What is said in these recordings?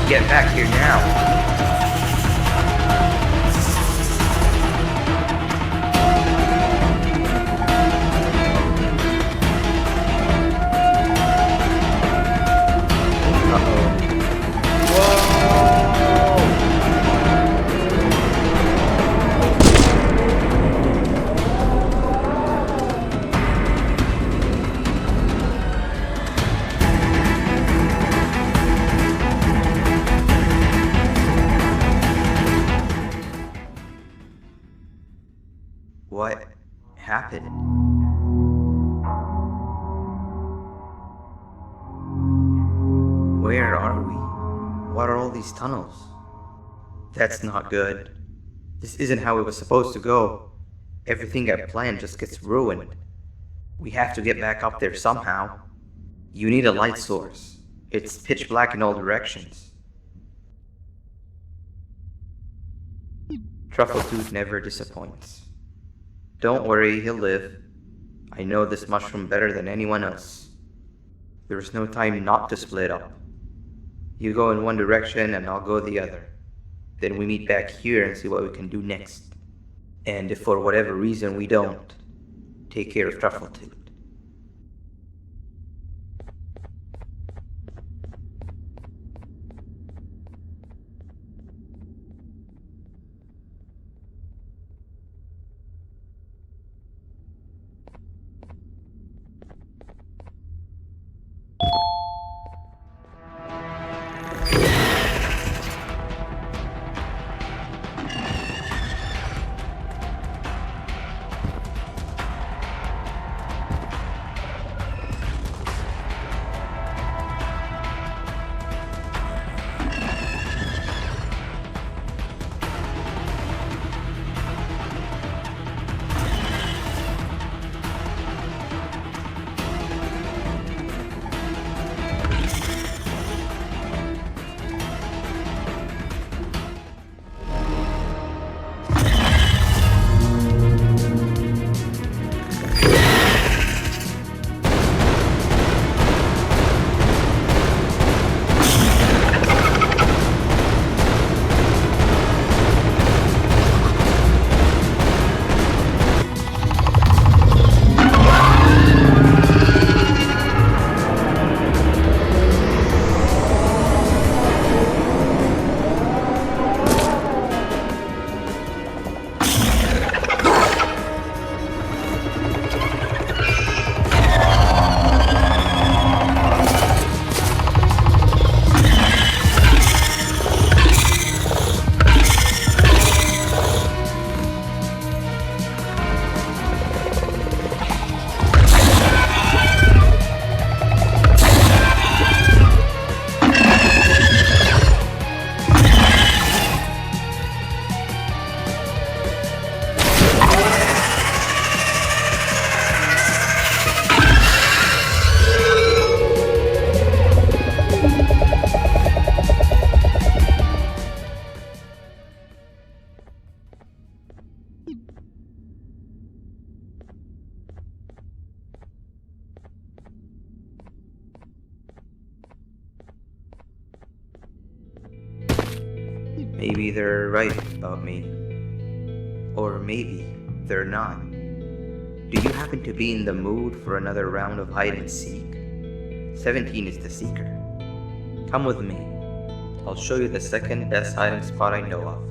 Get back here now. What happened? Where are we? What are all these tunnels? That's not good. This isn't how it was supposed to go. Everything I planned just gets ruined. We have to get back up there somehow. You need a light source. It's pitch black in all directions. Truffletooth never disappoints. Don't worry, he'll live. I know this mushroom better than anyone else. There's no time not to split up. You go in one direction and I'll go the other. Then we meet back here and see what we can do next. And if for whatever reason we don't, take care of Truffletooth. Maybe they're right about me. Or maybe they're not. Do you happen to be in the mood for another round of hide and seek? 17 is the seeker. Come with me. I'll show you the second best hiding spot I know of.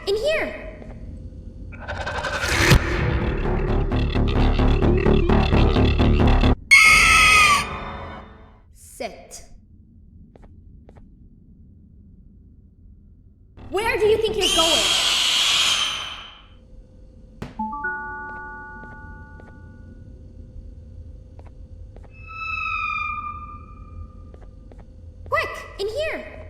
In here! Sit. Where do you think you're going? Quick! In here!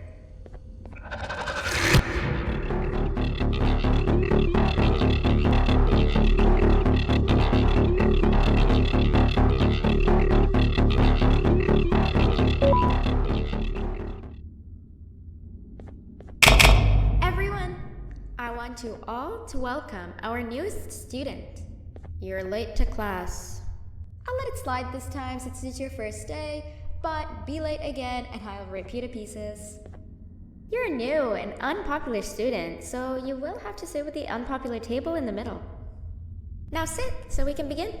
want you all to welcome our newest student. You're late to class. I'll let it slide this time since it's your first day, but be late again and I'll rip you to pieces. You're a new and unpopular student, so you will have to sit with the unpopular table in the middle. Now sit so we can begin.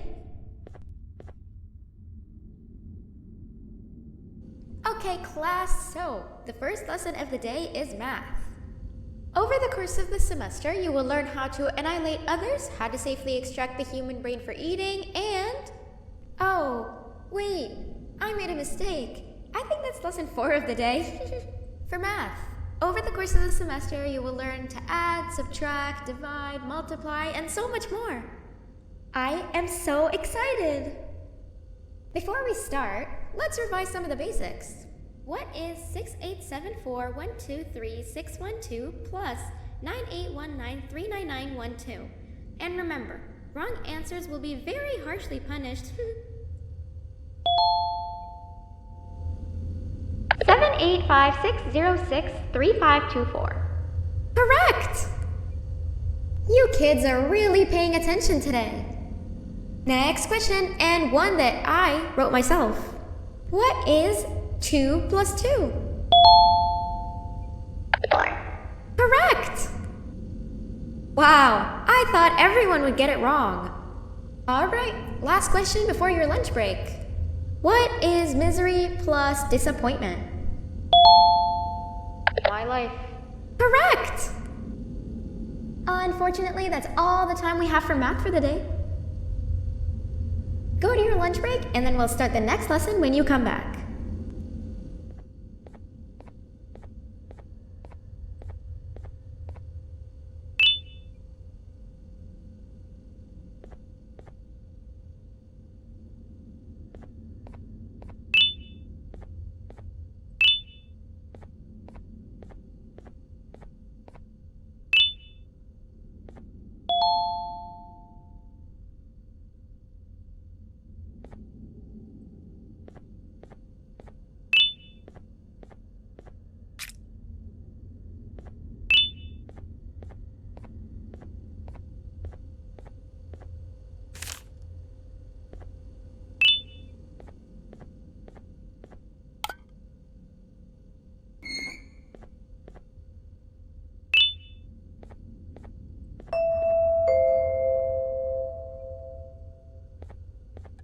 Okay, class, so the first lesson of the day is math. Over the course of the semester, you will learn how to annihilate others, how to safely extract the human brain for eating, and... Oh, wait, I made a mistake. I think that's lesson 4 of the day. For math, over the course of the semester, you will learn to add, subtract, divide, multiply, and so much more. I am so excited! Before we start, let's revise some of the basics. What is 6874123612 plus 9819399912? And remember, wrong answers will be very harshly punished. 785-606-3524. Correct! You kids are really paying attention today. Next question, and one that I wrote myself. What is 2 plus 2? 4. Correct! Wow, I thought everyone would get it wrong. Alright, last question before your lunch break. What is misery plus disappointment? My life. Correct! Unfortunately, that's all the time we have for math for the day. Go to your lunch break, and then we'll start the next lesson when you come back.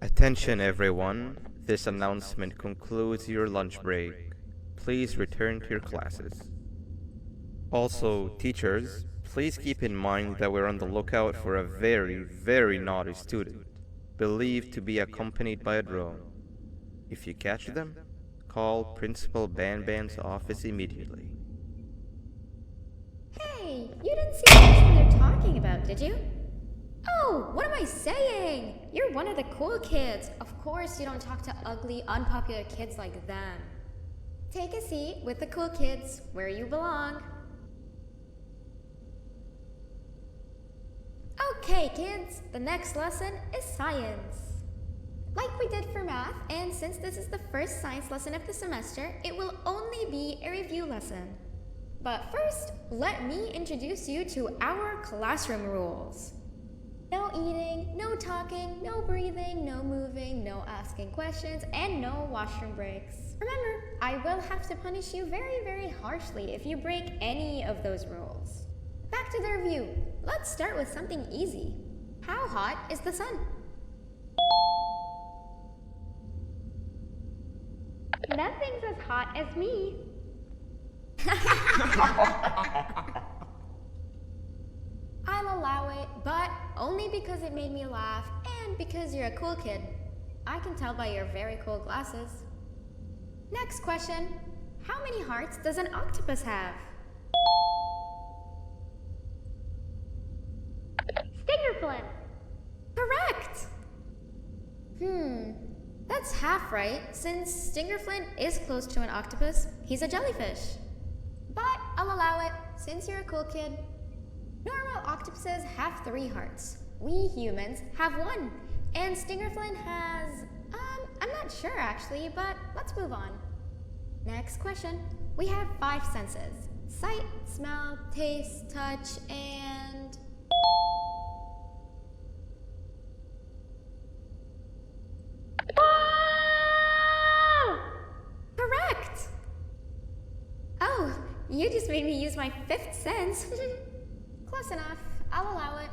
Attention everyone, this announcement concludes your lunch break. Please return to your classes. Also, teachers, please keep in mind that we're on the lookout for a very naughty student, believed to be accompanied by a drone. If you catch them, call Principal Banban's office immediately. Hey, you didn't see the person they're talking about, did you? Oh, what am I saying? You're one of the cool kids. Of course you don't talk to ugly, unpopular kids like them. Take a seat with the cool kids, where you belong. Okay, kids, the next lesson is science. Like we did for math, and since this is the first science lesson of the semester, it will only be a review lesson. But first, let me introduce you to our classroom rules. No eating, no talking, no breathing, no moving, no asking questions, and no washroom breaks. Remember, I will have to punish you very harshly if you break any of those rules. Back to the review. Let's start with something easy. How hot is the sun? Nothing's as hot as me. I'll allow it, but only because it made me laugh and because you're a cool kid. I can tell by your very cool glasses. Next question. How many hearts does an octopus have? Stinger flint. Correct! That's half right, since Stingerflint is close to an octopus. He's a jellyfish. But I'll allow it, since you're a cool kid. Normal octopuses have 3 hearts. We humans have 1. And Stingerflint has... I'm not sure actually, but let's move on. Next question. We have 5 senses. Sight, smell, taste, touch, and... Correct! Oh, you just made me use my fifth sense. Close enough. I'll allow it.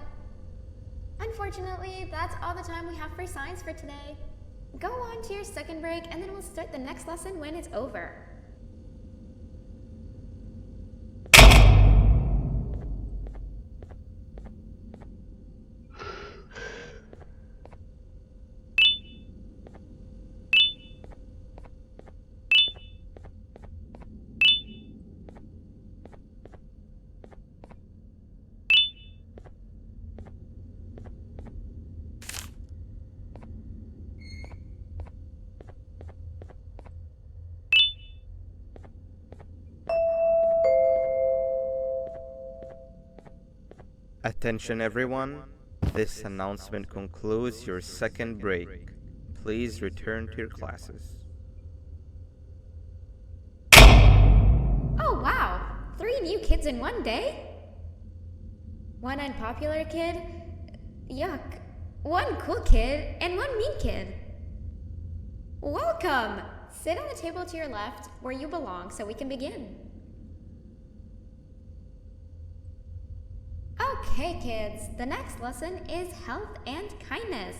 Unfortunately, that's all the time we have for science for today. Go on to your second break, and then we'll start the next lesson when it's over. Attention everyone, this announcement concludes your second break. Please return to your classes. Oh wow! 3 new kids in one day? 1 unpopular kid? Yuck. 1 cool kid and 1 mean kid. Welcome! Sit on the table to your left where you belong so we can begin. Okay, kids, the next lesson is health and kindness.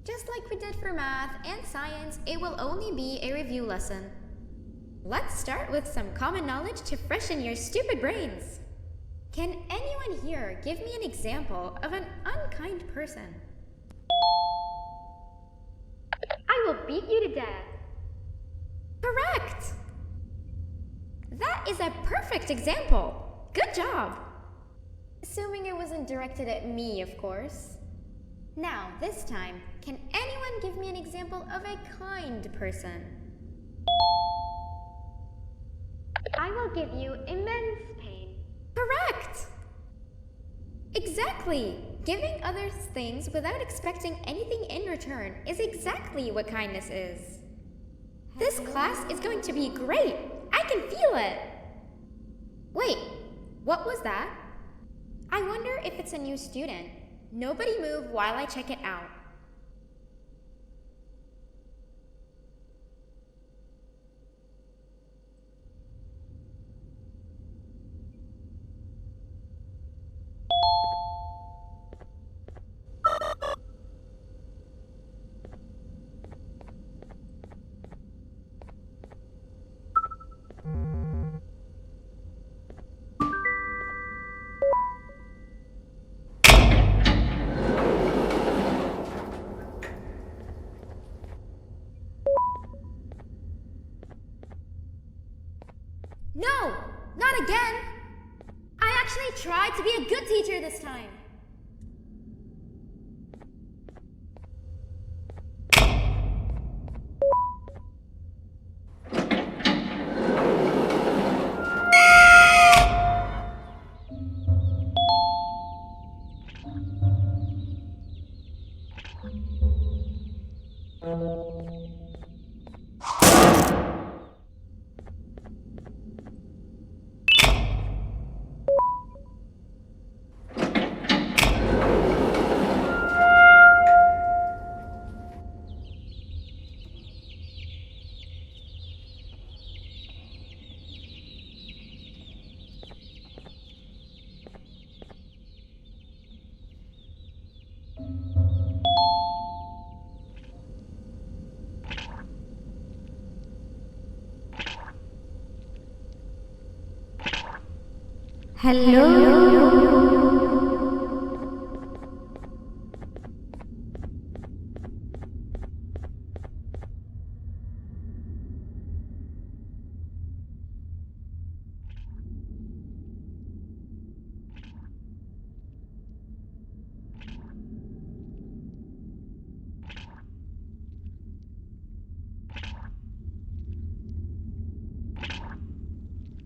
Just like we did for math and science, it will only be a review lesson. Let's start with some common knowledge to freshen your stupid brains. Can anyone here give me an example of an unkind person? I will beat you to death. Correct! That is a perfect example. Good job. Assuming it wasn't directed at me, of course. Now, this time, can anyone give me an example of a kind person? I will give you immense pain. Correct! Exactly! Giving others things without expecting anything in return is exactly what kindness is. This class is going to be great! I can feel it! Wait, what was that? I wonder if it's a new student. Nobody move while I check it out. No! Not again! I actually tried to be a good teacher this time.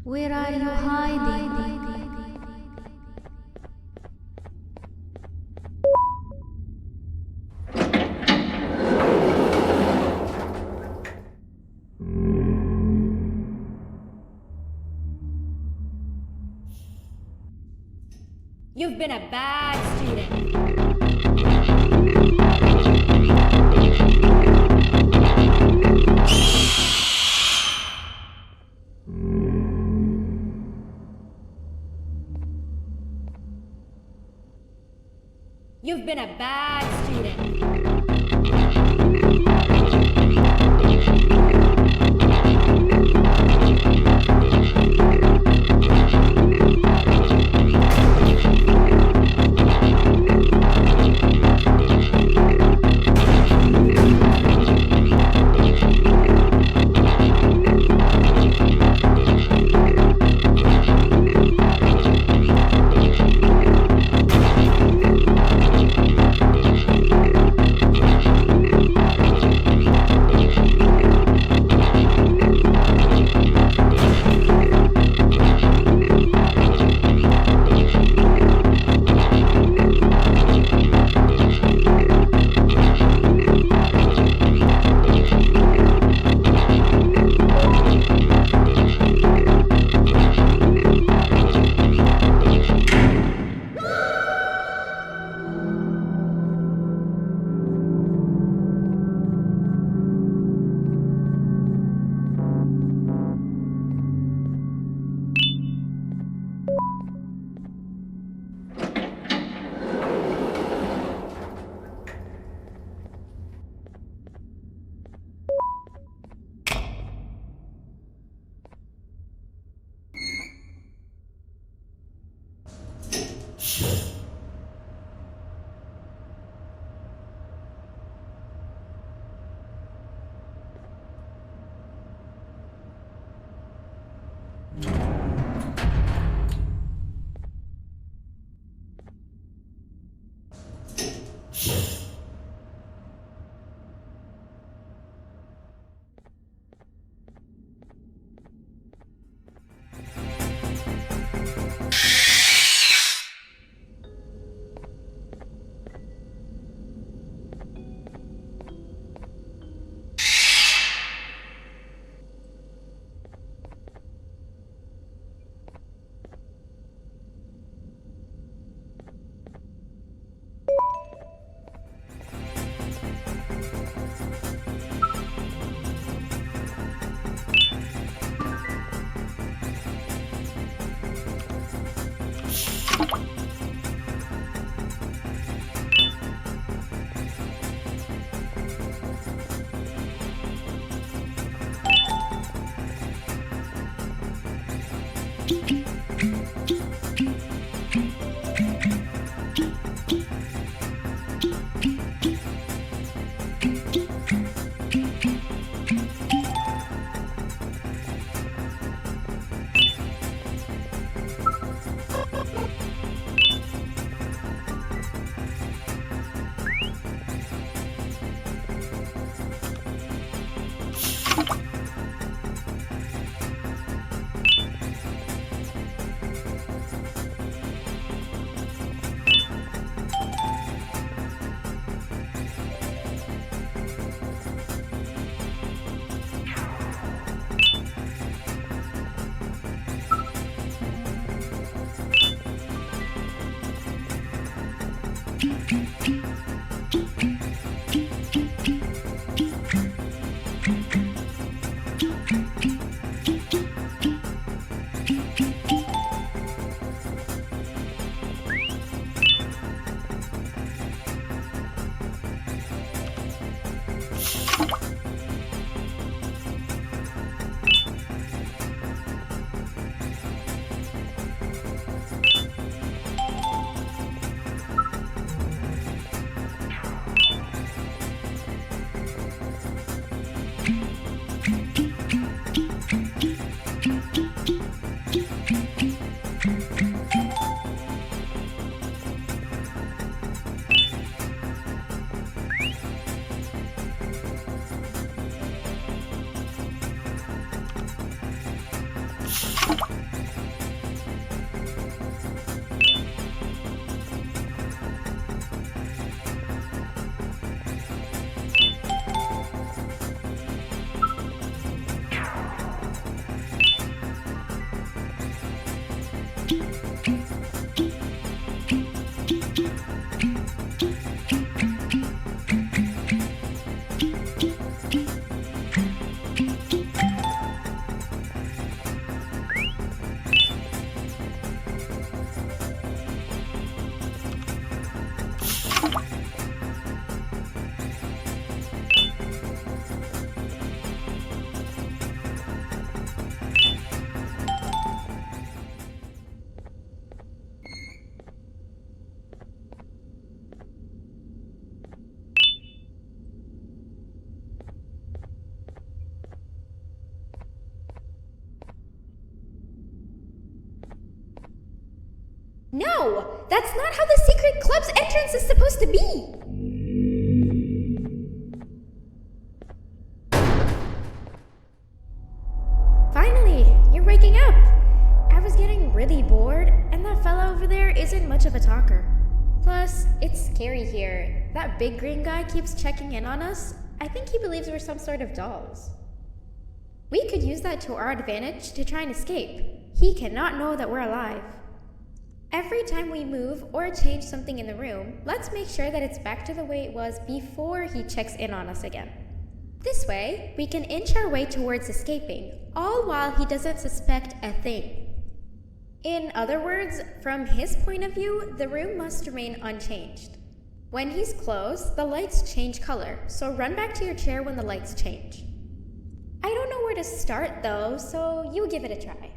Where are you hiding? been a bad student. You've been a bad student. No! That's not how the secret club's entrance is supposed to be! Finally, you're waking up! I was getting really bored, and that fella over there isn't much of a talker. Plus, it's scary here. That big green guy keeps checking in on us. I think he believes we're some sort of dolls. We could use that to our advantage to try and escape. He cannot know that we're alive. Every time we move or change something in the room, let's make sure that it's back to the way it was before he checks in on us again. This way, we can inch our way towards escaping, all while he doesn't suspect a thing. In other words, from his point of view, the room must remain unchanged. When he's close, the lights change color, so run back to your chair when the lights change. I don't know where to start though, so you give it a try.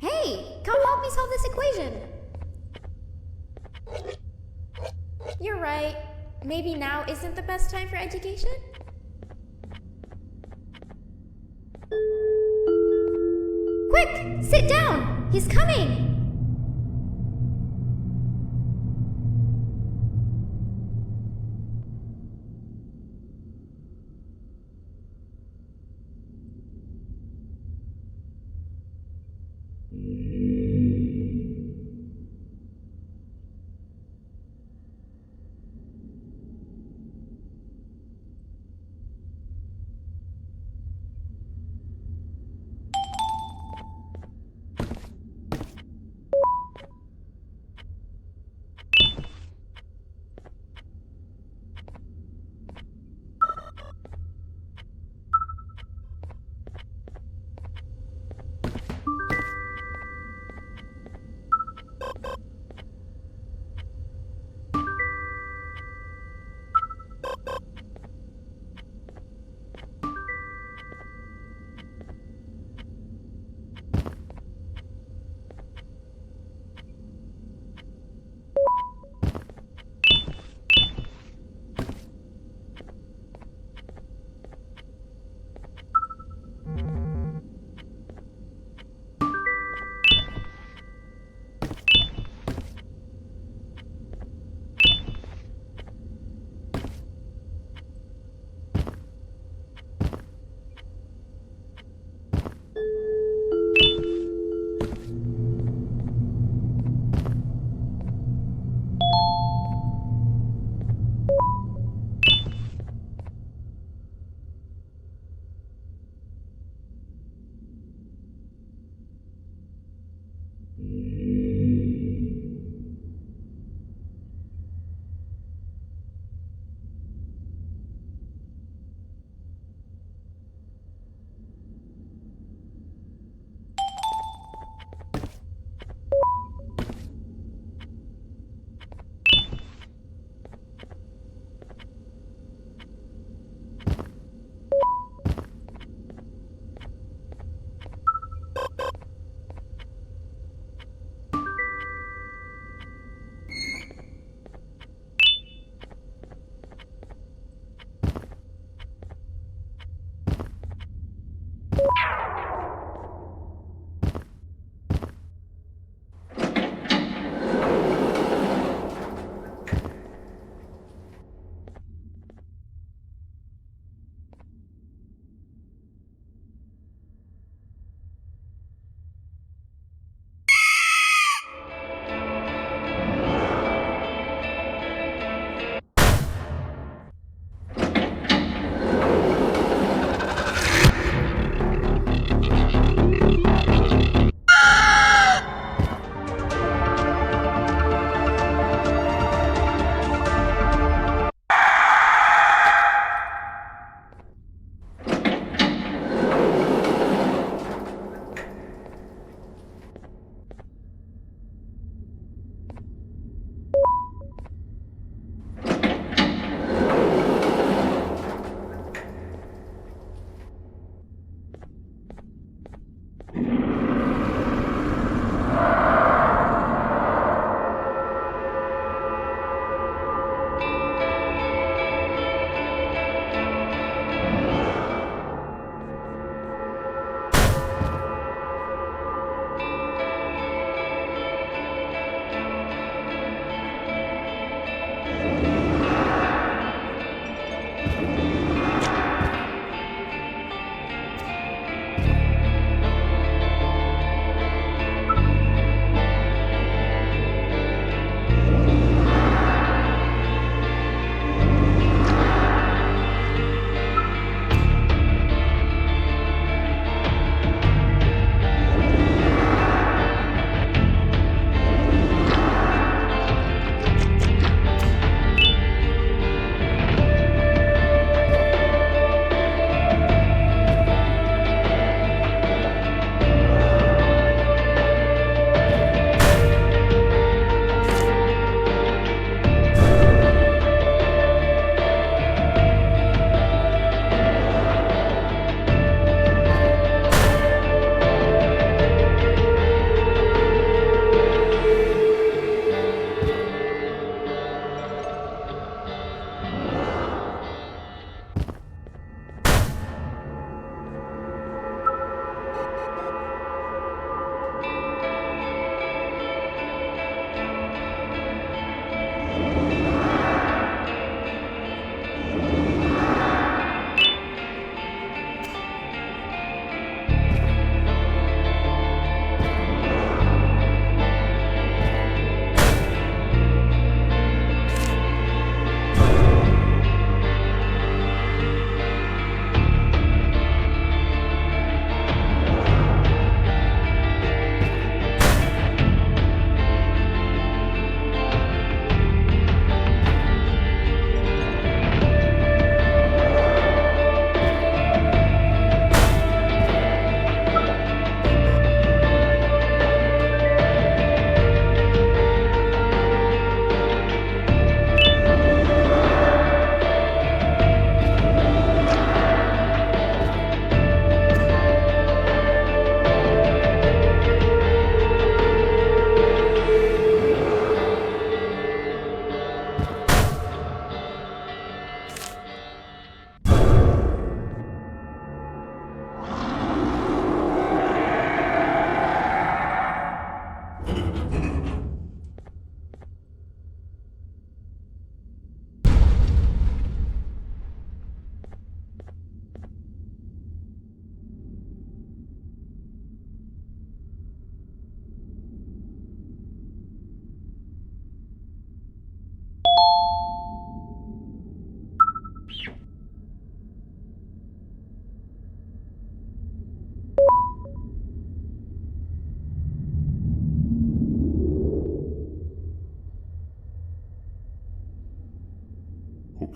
Hey, come help me solve this equation! You're right. Maybe now isn't the best time for education? Quick! Sit down! He's coming!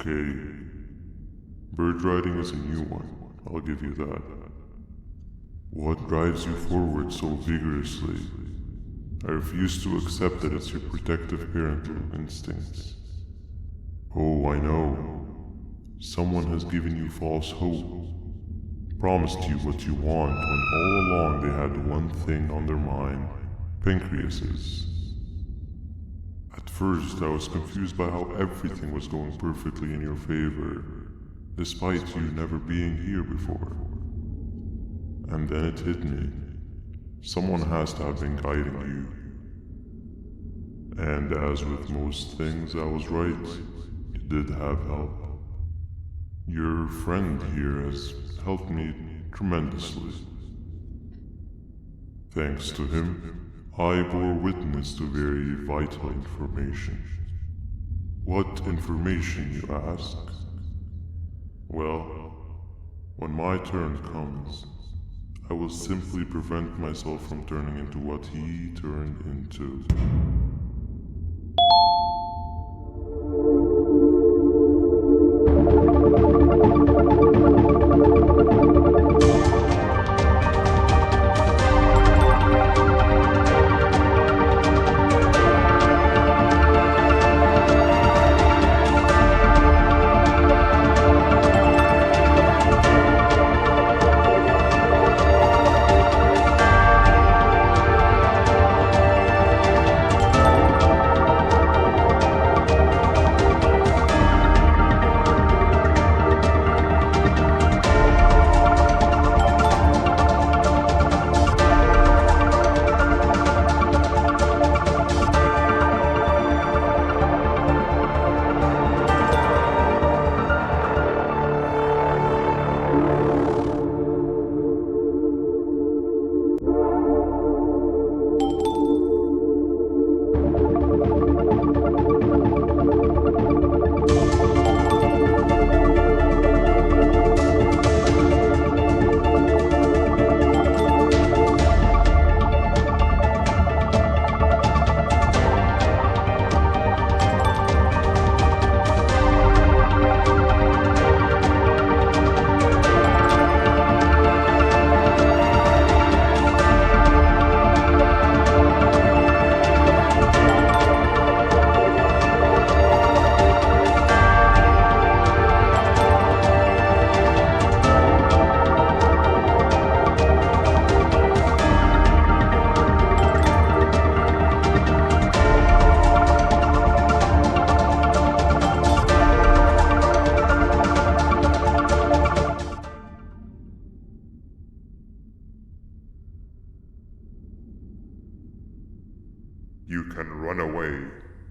Okay. Bird riding is a new one, I'll give you that. What drives you forward so vigorously? I refuse to accept that it's your protective parental instincts. Oh, I know. Someone has given you false hope. Promised you what you want when all along they had one thing on their mind. Pancreases. At first I was confused by how everything was going perfectly in your favor, despite you never being here before. And then it hit me. Someone has to have been guiding you. And as with most things, I was right. You did have help. Your friend here has helped me tremendously. Thanks to him, I bore witness to very vital information. What information, you ask? Well, when my turn comes, I will simply prevent myself from turning into what he turned into. You can run away,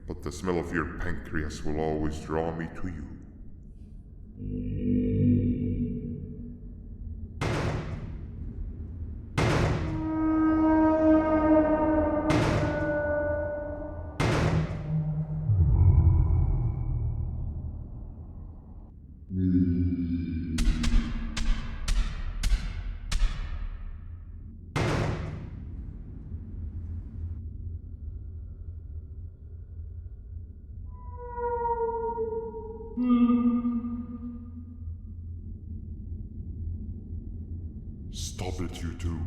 but the smell of your pancreas will always draw me to you. Stop it, you two.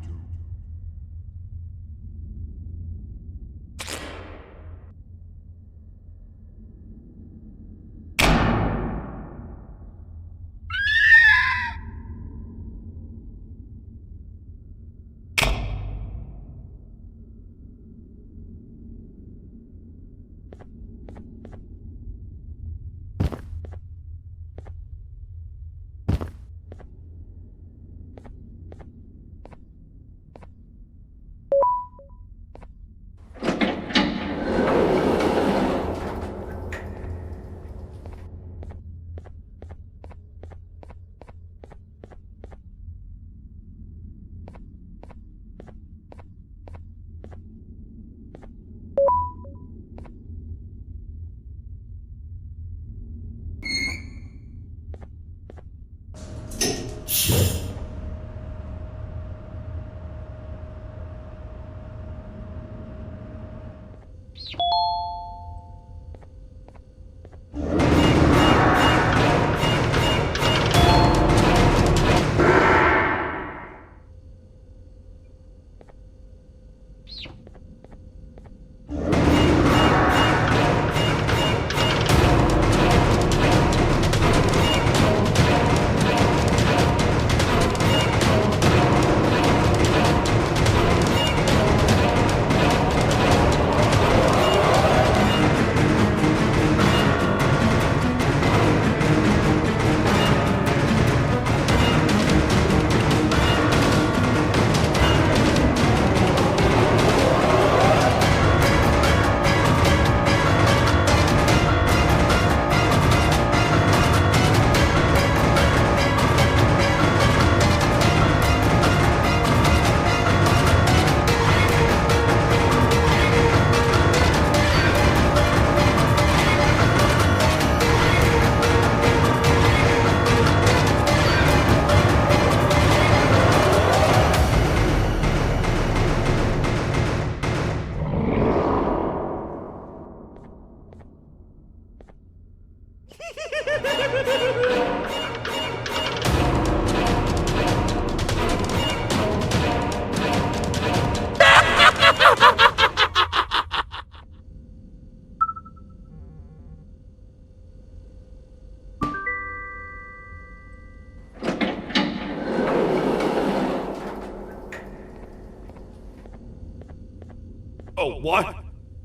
What?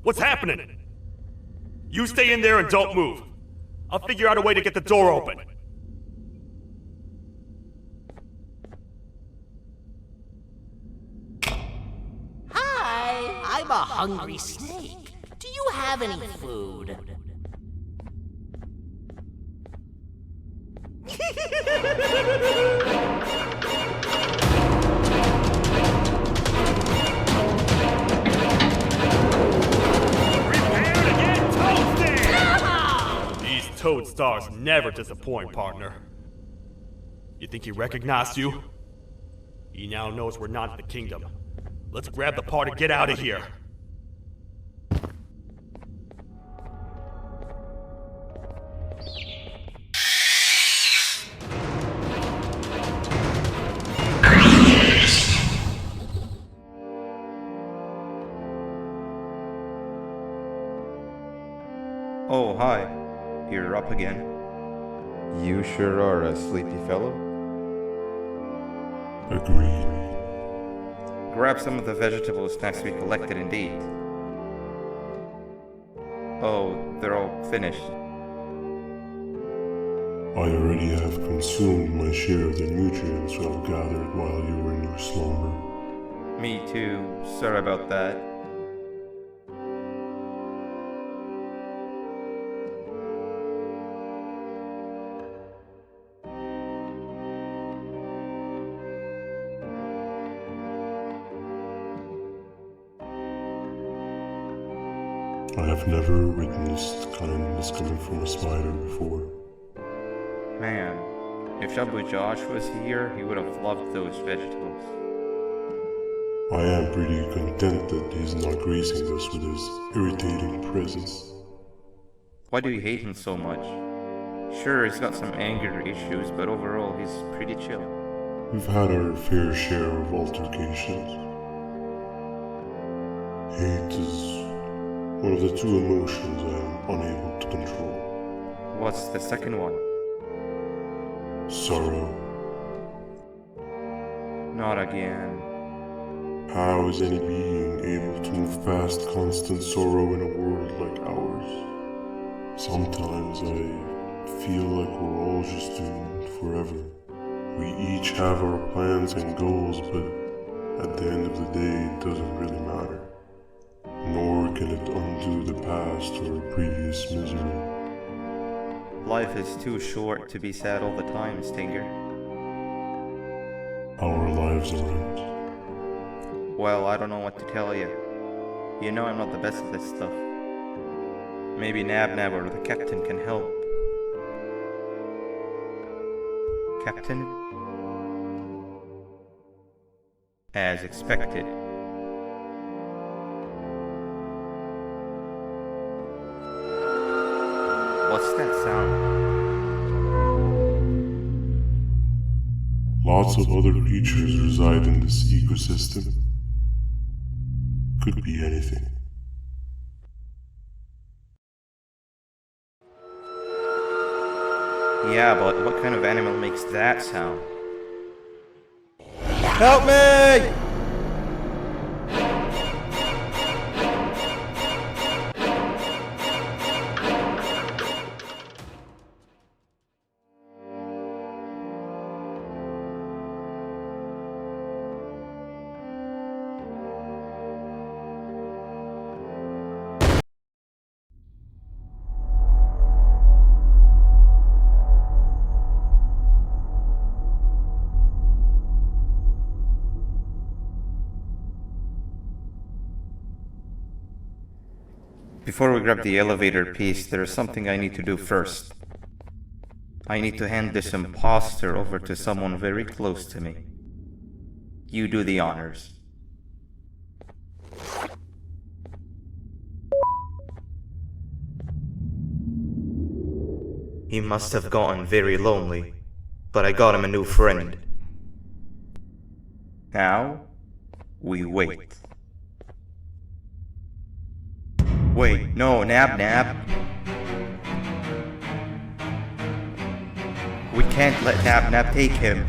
What's happening? You stay in there and don't move. I'll figure out a way to get the door open. Hi, I'm a hungry snake. Do you have any food? Prepare to get toasted! These toad stars never disappoint, partner. You think he recognized you? He now knows we're not in the kingdom. Let's grab the part and get out of here. Oh, hi. You're up again. You sure are a sleepy fellow. Agreed. Grab some of the vegetable snacks we collected indeed. Oh, they're all finished. I already have consumed my share of the nutrients I've gathered while you were in your slumber. Me too. Sorry about that. I have never witnessed kindness coming from a spider before. Man, if Shabu Josh was here, he would have loved those vegetables. I am pretty content that he's not gracing us with his irritating presence. Why do you hate him so much? Sure, he's got some anger issues, but overall, he's pretty chill. We've had our fair share of altercations. Hate is one of the two emotions I am unable to control. What's the second one? Sorrow. Not again. How is any being able to move past constant sorrow in a world like ours? Sometimes I feel like we're all just doomed forever. We each have our plans and goals, but at the end of the day, it doesn't really matter. Nor can it undo the past or previous misery. Life is too short to be sad all the time, Stinger. Our lives aren't. Well, I don't know what to tell you. You know I'm not the best at this stuff. Maybe Nab or the captain can help. Captain? As expected. What's that sound? Lots of other creatures reside in this ecosystem. Could be anything. Yeah, but what kind of animal makes that sound? Help me! Before we grab the elevator piece, there is something I need to do first. I need to hand this imposter over to someone very close to me. You do the honors. He must have gotten very lonely, but I got him a new friend. Now, we wait. Wait, no, Nab. We can't let Nab take him.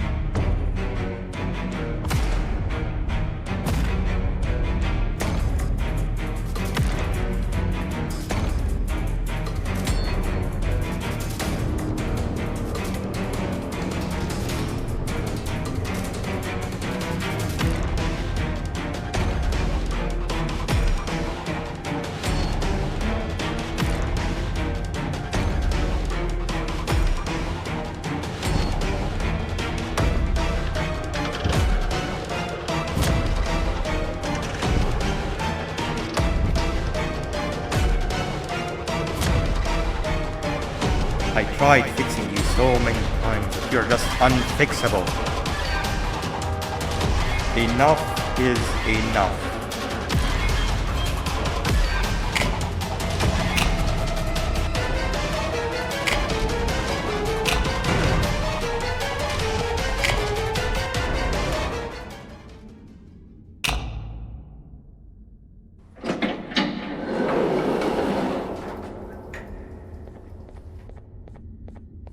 tried fixing you so many times that you're just unfixable. Enough is enough.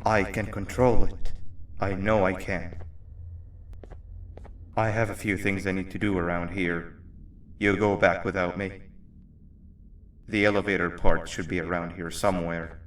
I can control it. I know I can. I have a few things I need to do around here. You go back without me. The elevator part should be around here somewhere.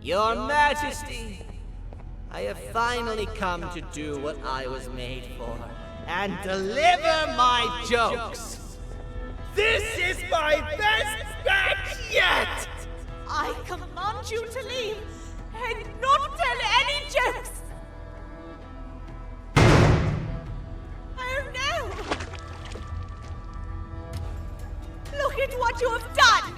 Your Majesty, I have finally come to do what I was made for, and deliver my jokes. This is my best batch yet! I command you to leave and not tell any jokes! Oh no! Look at what you have done!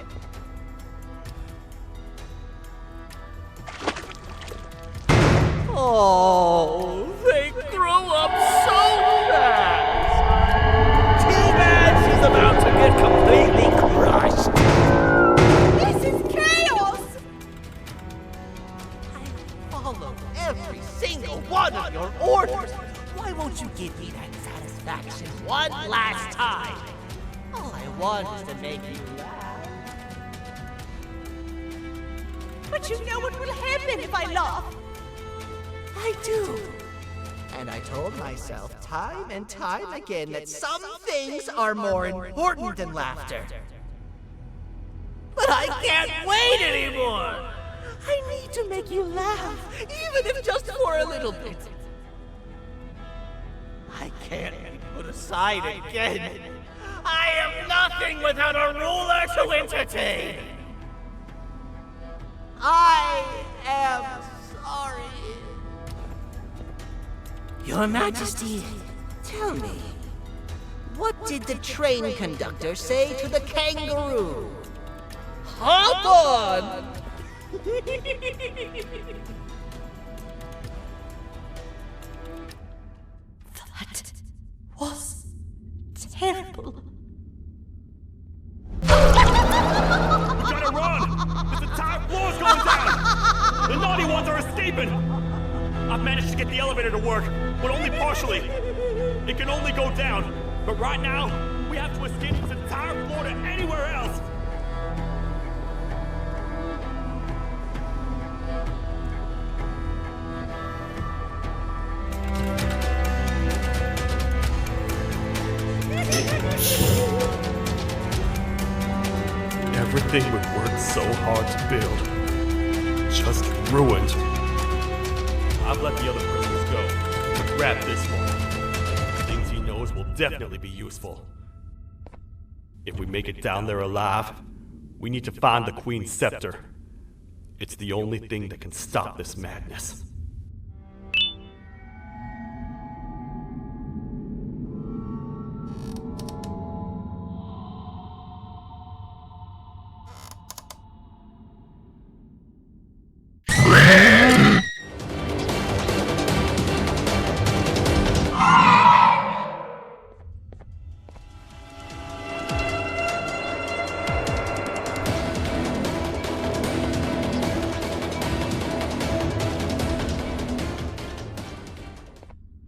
Oh, they grow up so fast! Too bad she's about to get completely crushed! This is chaos! I followed every single one of your orders! Why won't you give me that satisfaction one last time? All I want is to make you laugh. But you know what will happen if I laugh! I do. And I told myself time and time again that some things are more important than laughter. But I can't wait anymore! I need to make you laugh, even if just for a little bit. I can't be put aside again. I am nothing without a ruler to entertain. I am sorry. Your Majesty, tell me, what did the train conductor say to the kangaroo? Hop on! That was terrible. This entire floor's going down! The naughty ones are escaping! I've managed to get the elevator to work, but only partially. It can only go down, but right now, we have to escape this entire floor to anywhere else! Everything we worked so hard to build, just ruined. I've let the other prisoners go, but grab this one. Things he knows will definitely be useful. If we make it down there alive, we need to find the Queen's scepter. It's the only thing that can stop this madness.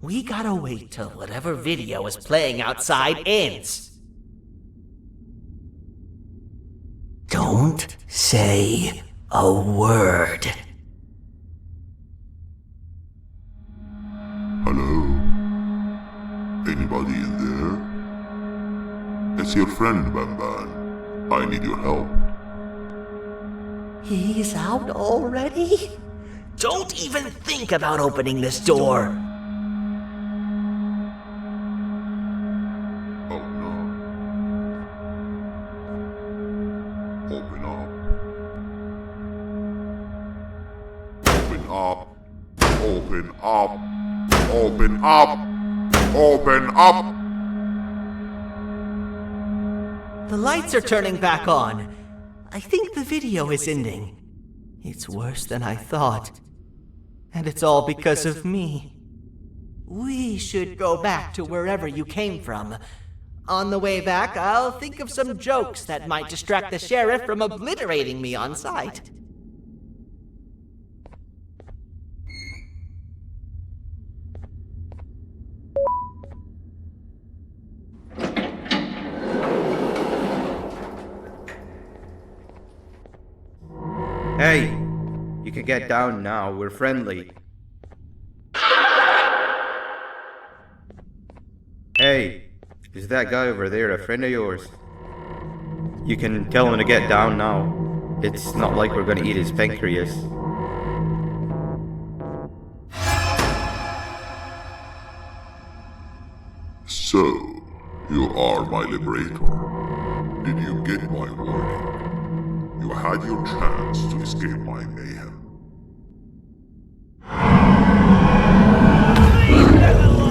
We gotta wait till whatever video is playing outside ends. Don't say a word. Hello? Anybody in there? It's your friend, Banban. I need your help. He's out already? Don't even think about opening this door. Oh no. Open up. Open up. Open up. Open up. Open up. The lights are turning back on. I think the video is ending. It's worse than I thought. And it's all because of me. We should go back to wherever you came from. On the way back, I'll think of some jokes that might distract the sheriff from obliterating me on sight. Hey, you can get down now. We're friendly. Hey, is that guy over there a friend of yours? You can tell him to get down now. It's not like we're gonna eat his pancreas. So, you are my liberator. Did you get my warning? You had your chance to escape my mayhem. Leave them alone!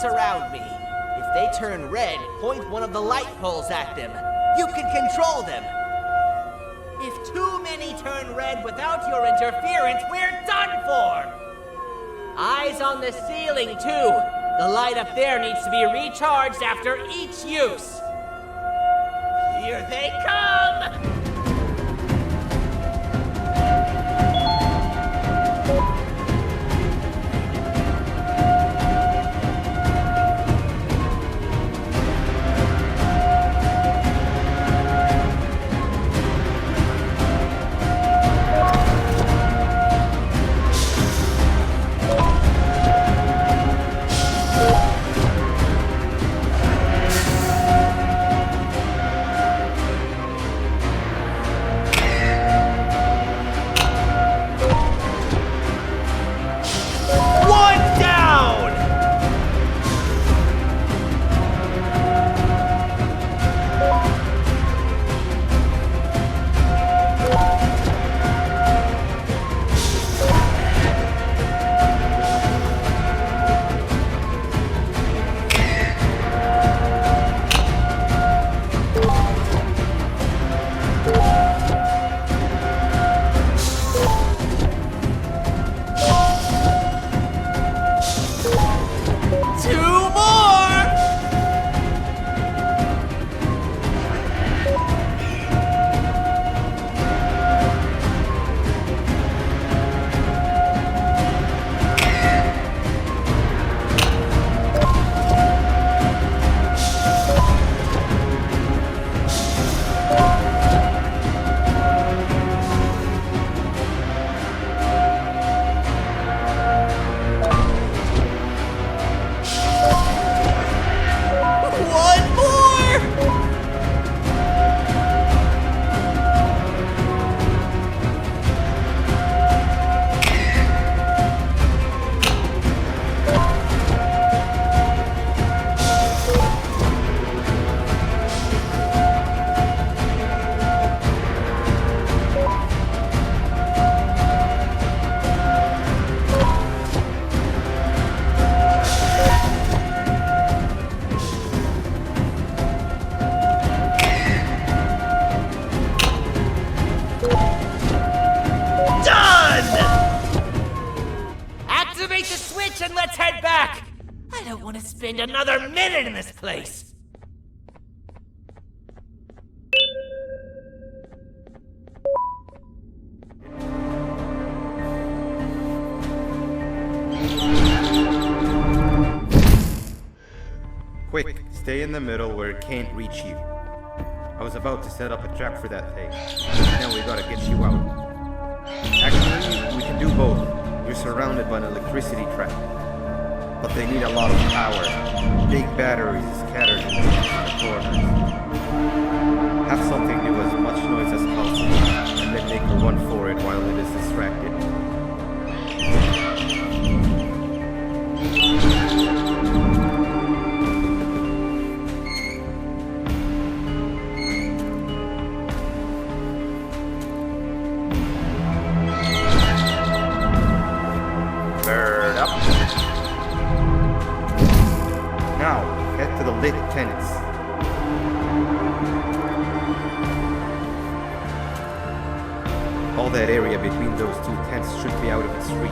Around me. If they turn red, point one of the light poles at them. You can control them. If too many turn red without your interference, we're done for! Eyes on the ceiling, too. The light up there needs to be recharged after each use. Here they come! let's head back! I don't want to spend another minute in this place! Quick, stay in the middle where it can't reach you. I was about to set up a trap for that thing. Now we gotta get you out. Actually, we can do both. You're surrounded by an electricity trap. But they need a lot of power. Big batteries scattered in the corners. Have something do as much noise as possible, and then make a run for it while it is distracted. Bird up. Now, head to the lit tents. All that area between those two tents should be out of its reach.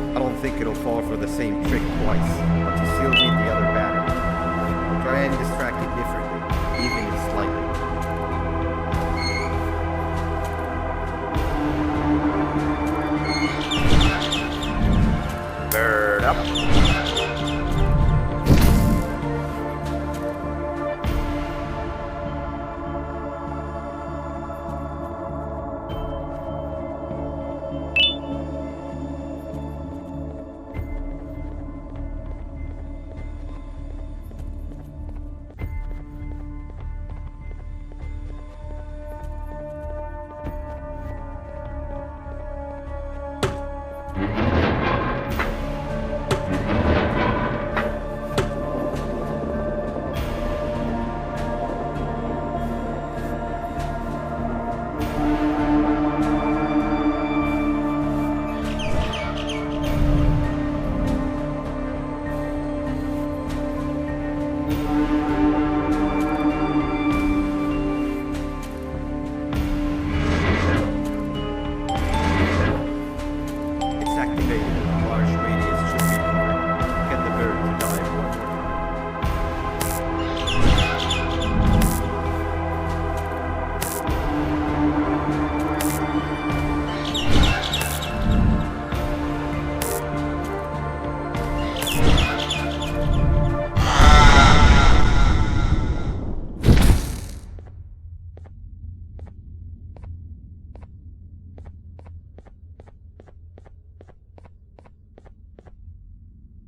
I don't think it'll fall for the same trick twice, but you still need the other battery. Try and distract it differently, even if slightly. Bird up.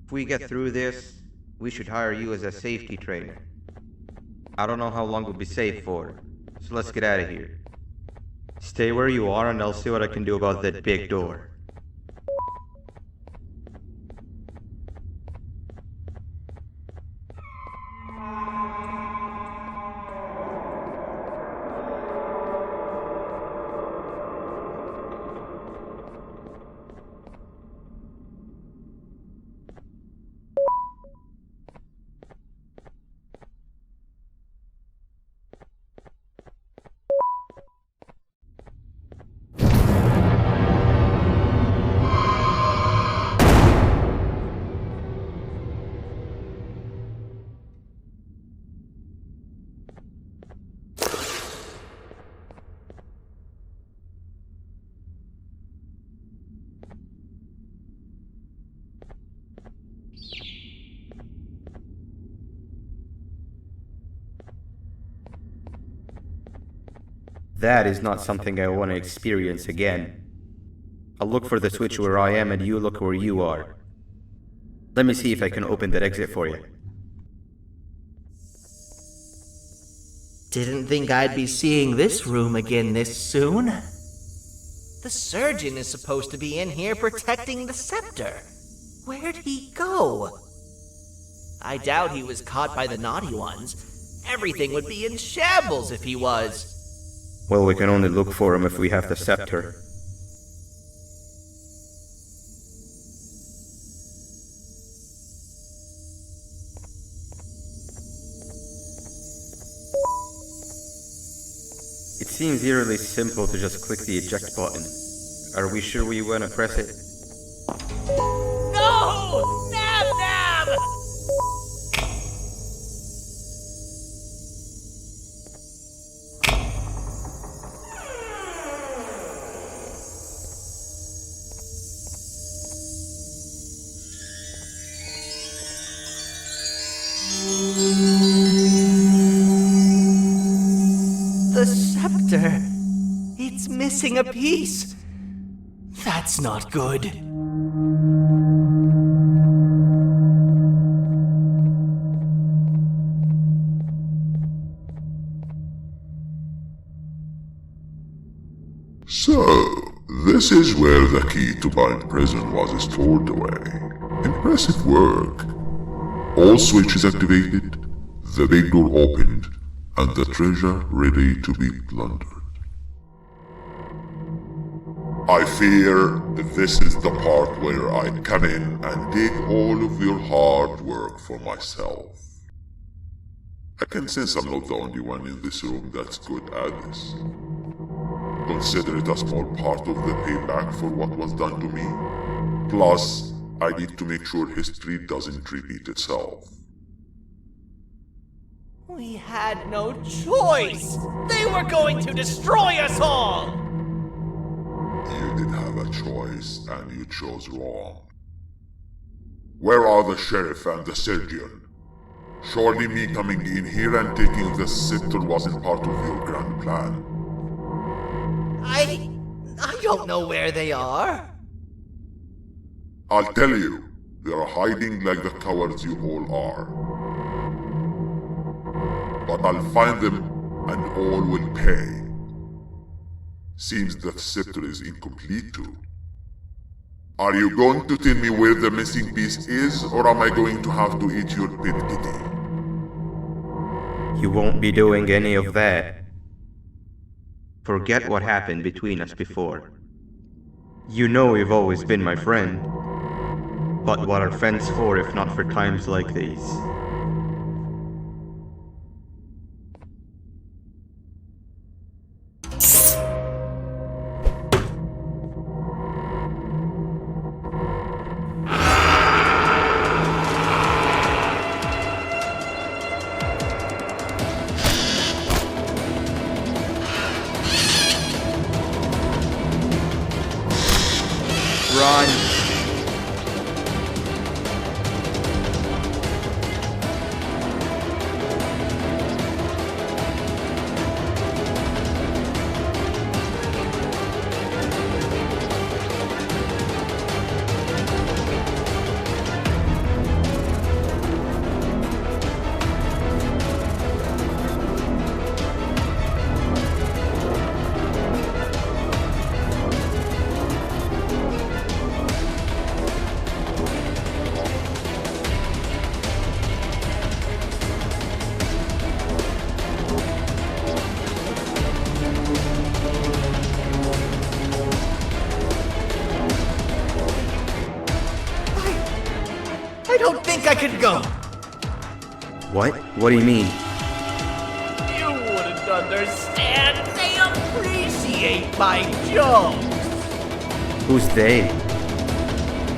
If we get through this, we should hire you as a safety trainer. I don't know how long we'll be safe for, so let's get out of here. Stay where you are and I'll see what I can do about that big door. That is not something I want to experience again. I'll look for the switch where I am and you look where you are. Let me see if I can open that exit for you. Didn't think I'd be seeing this room again this soon. The surgeon is supposed to be in here protecting the scepter. Where'd he go? I doubt he was caught by the naughty ones. Everything would be in shambles if he was. Well, we can only look for him if we have the scepter. It seems eerily simple to just click the eject button. Are we sure we want to press it? No! Nab Nab! The scepter. It's missing a piece. That's not good. So, this is where the key to Bind Prison was stored away. Impressive work. All switches activated, the big door opened, and the treasure ready to be plundered. I fear this is the part where I come in and dig all of your hard work for myself. I can sense I'm not the only one in this room that's good at this. Consider it a small part of the payback for what was done to me. Plus, I need to make sure history doesn't repeat itself. We had no choice! They were going to destroy us all! You did have a choice, and you chose wrong. Where are the sheriff and the surgeon? Surely me coming in here and taking the scepter wasn't part of your grand plan. I don't know where they are. I'll tell you, they are hiding like the cowards you all are. But I'll find them, and all will pay. Seems that scepter is incomplete too. Are you going to tell me where the missing piece is, or am I going to have to eat your pet kitty? You won't be doing any of that. Forget what happened between us before. You know you've always been my friend. But what are friends for if not for times like these? Run! I don't think I can go. What? What do you mean? You wouldn't understand. They appreciate my jokes. Who's they?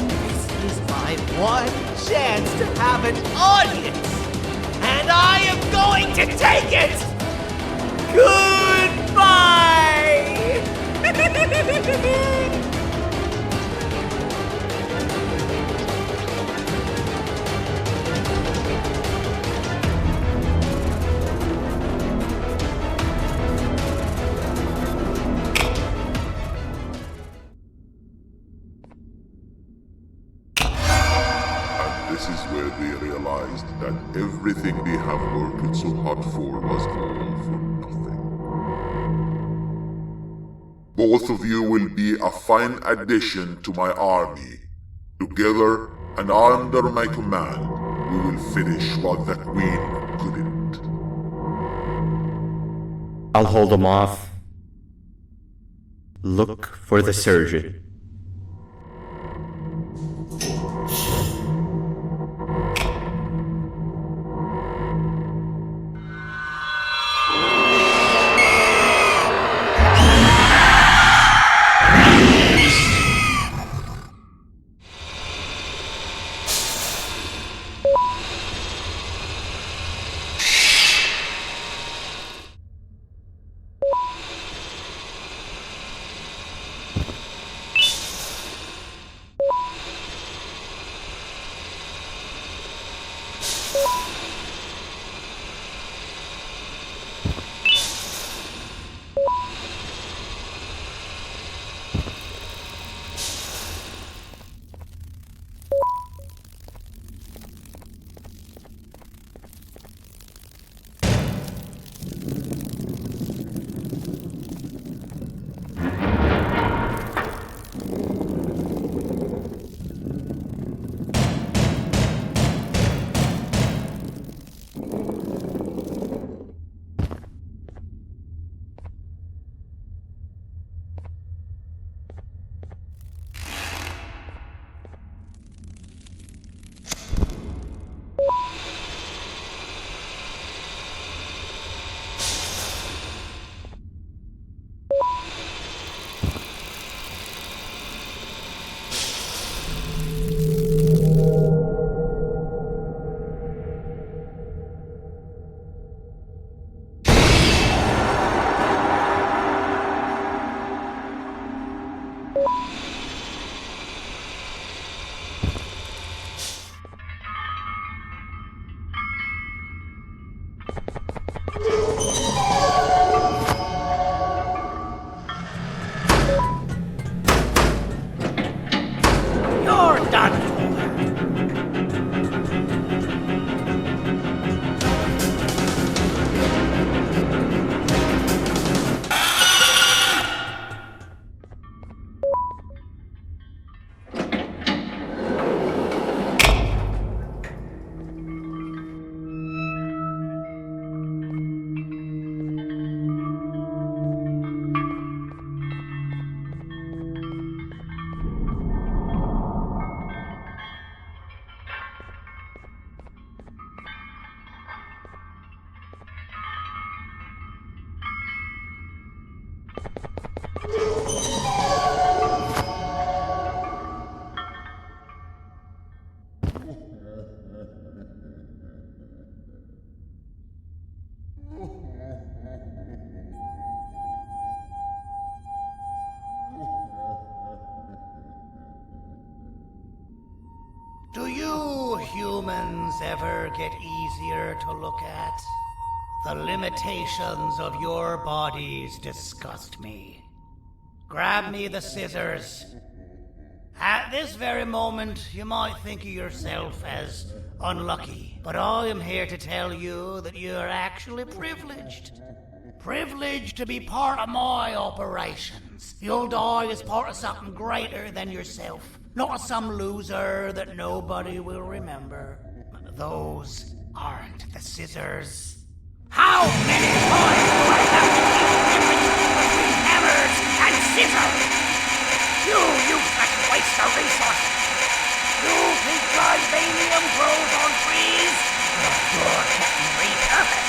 This is my one chance to have an audience, and I am going to take it. Goodbye. that everything they have worked so hard for was all for nothing. Both of you will be a fine addition to my army. Together and under my command, we will finish what the Queen couldn't. I'll hold them off. Look for the surgeon. Do you humans ever get easier to look at? The limitations of your bodies disgust me. Grab me the scissors. At this very moment, you might think of yourself as unlucky, but I am here to tell you that you're actually privileged. Privileged to be part of my operations. You'll die as part of something greater than yourself, not as some loser that nobody will remember. Those aren't the scissors. How many times do I have to keep the difference between hammers and scissors? You useless waste of resources! You think vibranium grows on trees? You're getting repurposed!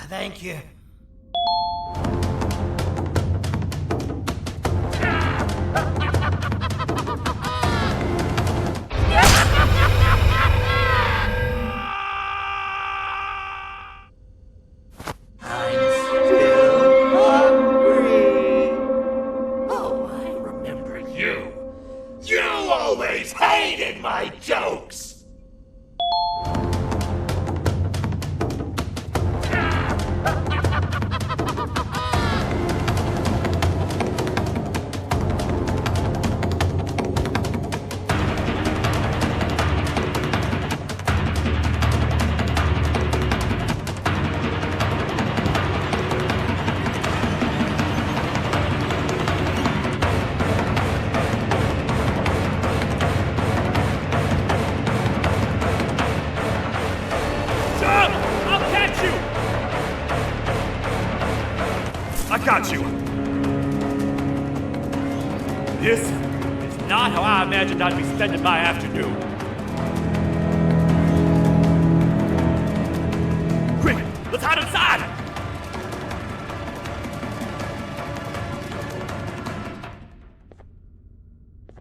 Thank you. I got you. This is not how I imagined I'd be spending my afternoon. Quick, let's hide inside!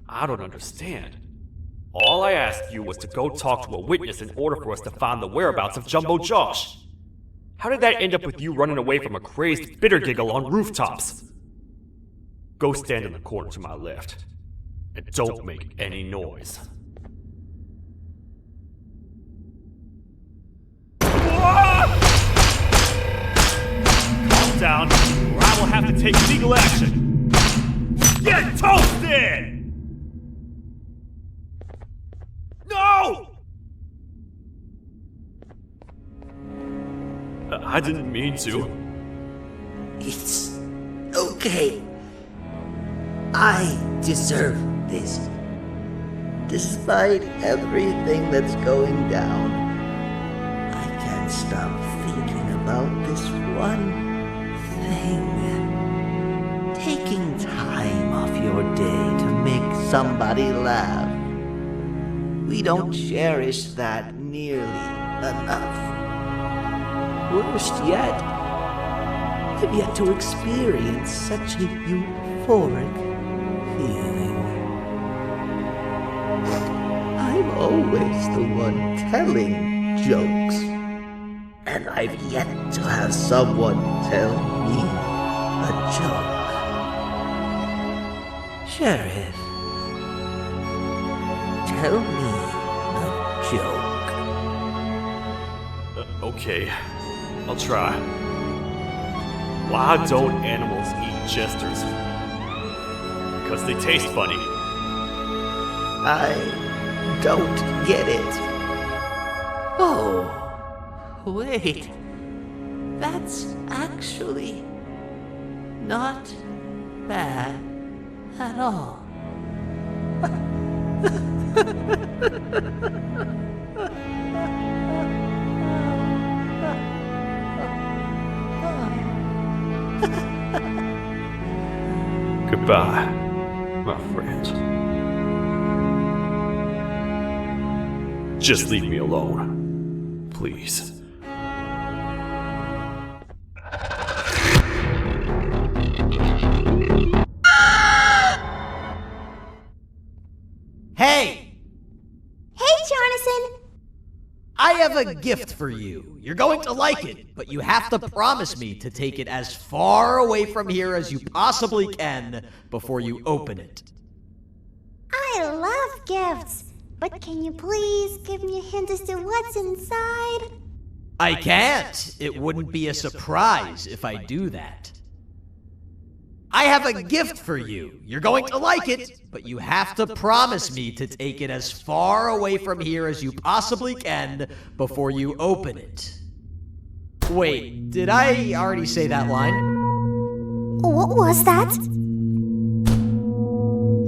I don't understand. All I asked you was to go talk to a witness in order for us to find the whereabouts of Jumbo Josh. How did that end up with you running away from a crazed bitter giggle on rooftops? Go stand in the corner to my left. And don't make any noise. Calm down, or I will have to take legal action. Get toasted! No! I didn't mean to. It's okay. I deserve this. Despite everything that's going down, I can't stop thinking about this one thing. Taking time off your day to make somebody laugh. We don't cherish that nearly enough. Worst yet, I've yet to experience such a euphoric feeling. I'm always the one telling jokes, and I've yet to have someone tell me a joke. Sheriff, tell me a joke. Okay, I'll try. Why don't animals eat jesters? Because they taste funny. I don't get it. Oh, wait. That's actually not bad at all. Goodbye, my friend. Just leave me alone, please. Hey! Hey, Jonathan! I have a gift for you. You're going to like it, but you have to promise me to take it as far away from here as you possibly can before you open it. I love gifts, but can you please give me a hint as to what's inside? I can't. It wouldn't be a surprise if I do that. I have a gift for you. You're going to like it, but you have to promise me to take it as far away from here as you possibly can before you open it. Wait, did I already say that line? What was that?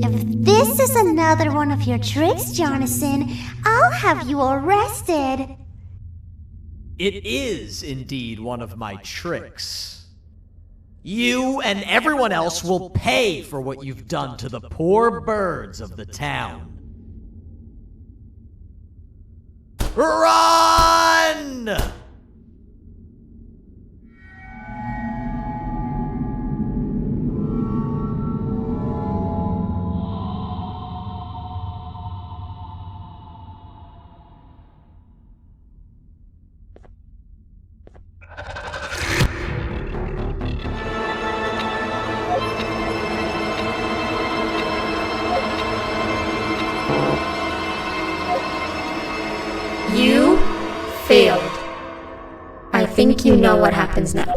If this is another one of your tricks, Jonathan, I'll have you arrested. It is indeed one of my tricks. You and everyone else will pay for what you've done to the poor birds of the town. Run! You failed. I think you know what happens now.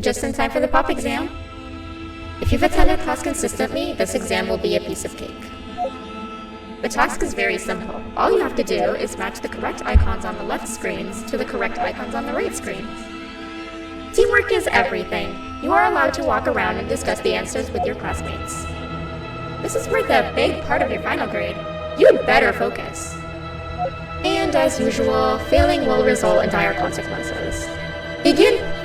just in time for the pop exam. If you've attended class consistently, this exam will be a piece of cake. The task is very simple. All you have to do is match the correct icons on the left screens to the correct icons on the right screens. Teamwork is everything. You are allowed to walk around and discuss the answers with your classmates. This is worth a big part of your final grade. You'd better focus. And as usual, failing will result in dire consequences. Begin!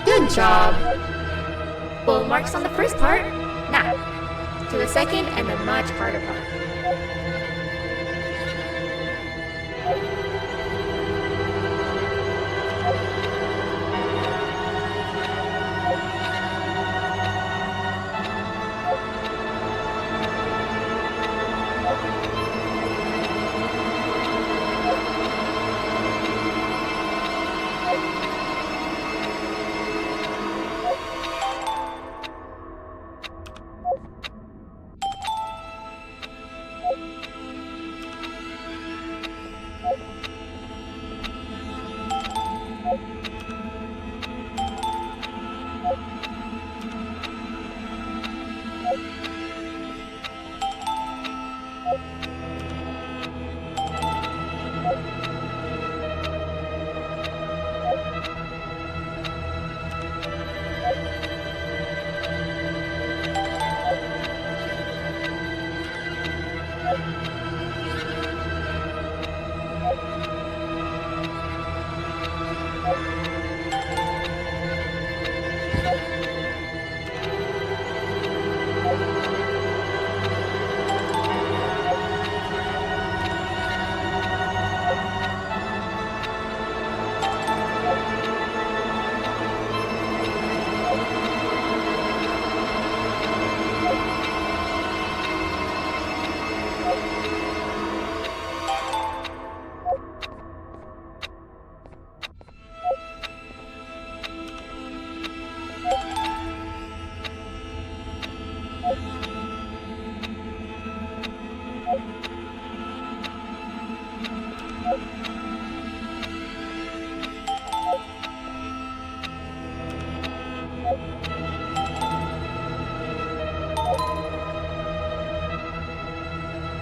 Good job! Full marks on the first part. Now, to the second and the much harder part.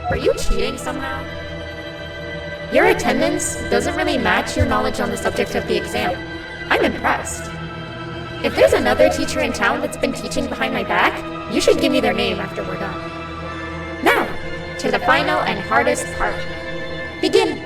Are you cheating somehow? Your attendance doesn't really match your knowledge on the subject of the exam. I'm impressed. If there's another teacher in town that's been teaching behind my back, you should give me their name after we're done. Now, to the final and hardest part. Begin!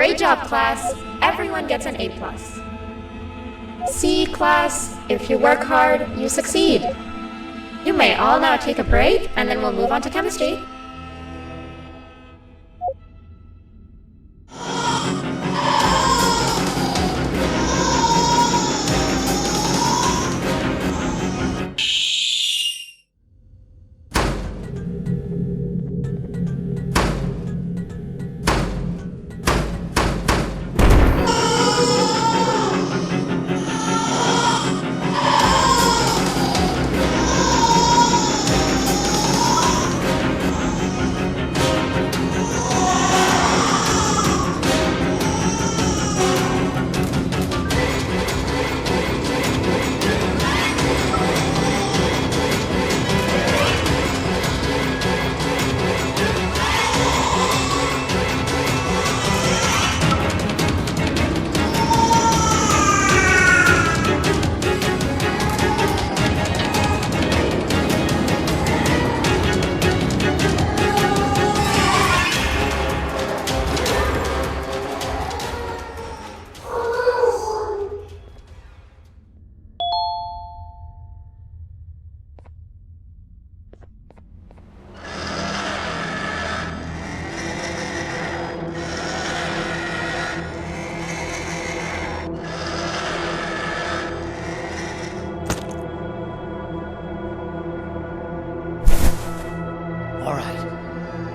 Great job, class. Everyone gets an A+. See, class, if you work hard, you succeed. You may all now take a break, and then we'll move on to chemistry.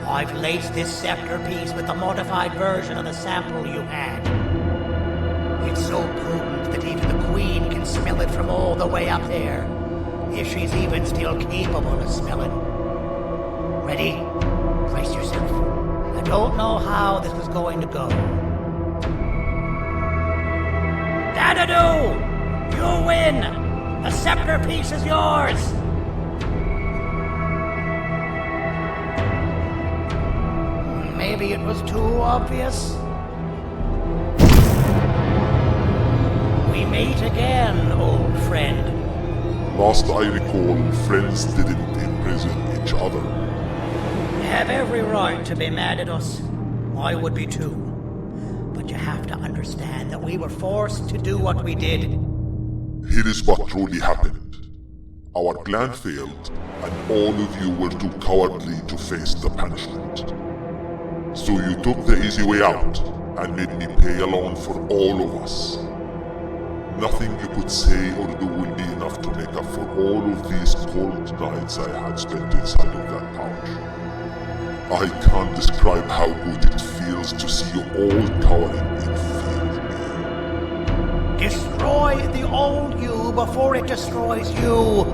I've laced this scepter piece with the modified version of the sample you had. It's so potent that even the Queen can smell it from all the way up there, if she's even still capable of smelling. Ready? Brace yourself. I don't know how this is going to go. Dadadoo! You win! The scepter piece is yours! Maybe it was too obvious. We meet again, old friend. Last I recall, friends didn't imprison each other. You have every right to be mad at us. I would be too. But you have to understand that we were forced to do what we did. Here is what truly happened. Our plan failed, and all of you were too cowardly to face the punishment. So you took the easy way out, and made me pay alone for all of us. Nothing you could say or do will be enough to make up for all of these cold nights I had spent inside of that pouch. I can't describe how good it feels to see you all cowering in fear of me. Destroy the old you before it destroys you.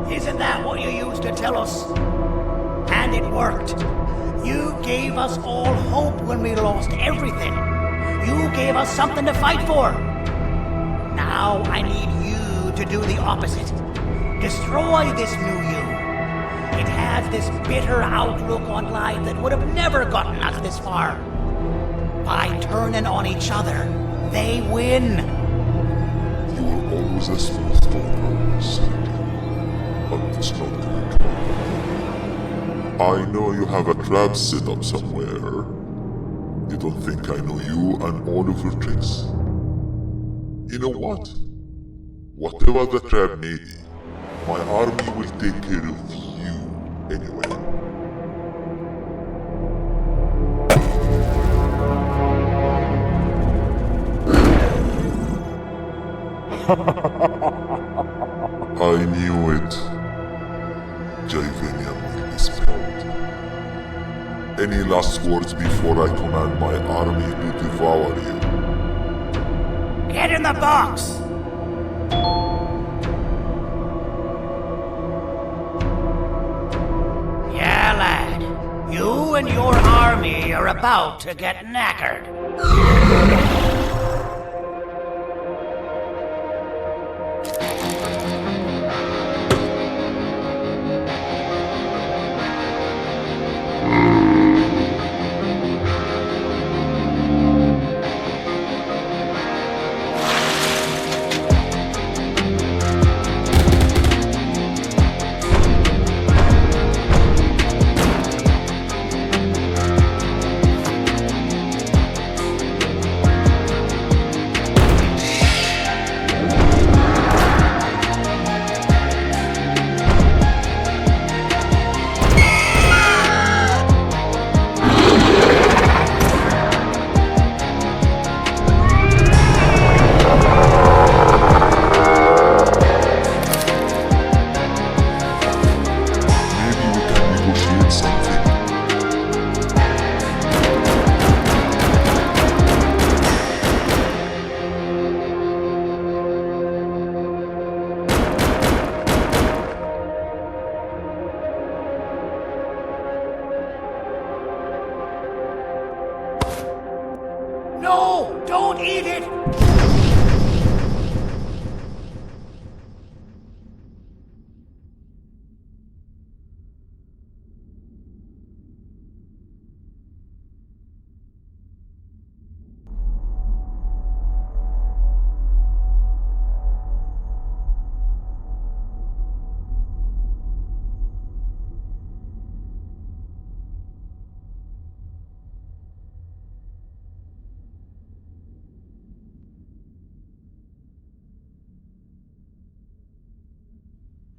Isn't that what you used to tell us? And it worked. You gave us all hope when we lost everything. You gave us something to fight for. Now I need you to do the opposite. Destroy this new you. It has this bitter outlook on life that would have never gotten us this far. By turning on each other, they win. You were always a smooth talker, Sandy. But it's not going to work. I know you have a trap set up somewhere. You don't think I know you and all of your tricks? You know what? Whatever the trap may be, my army will take care of you anyway. I knew it. Javanium will be spelled. Any last words before I command my army to devour you? Get in the box! Yeah, lad. You and your army are about to get knackered.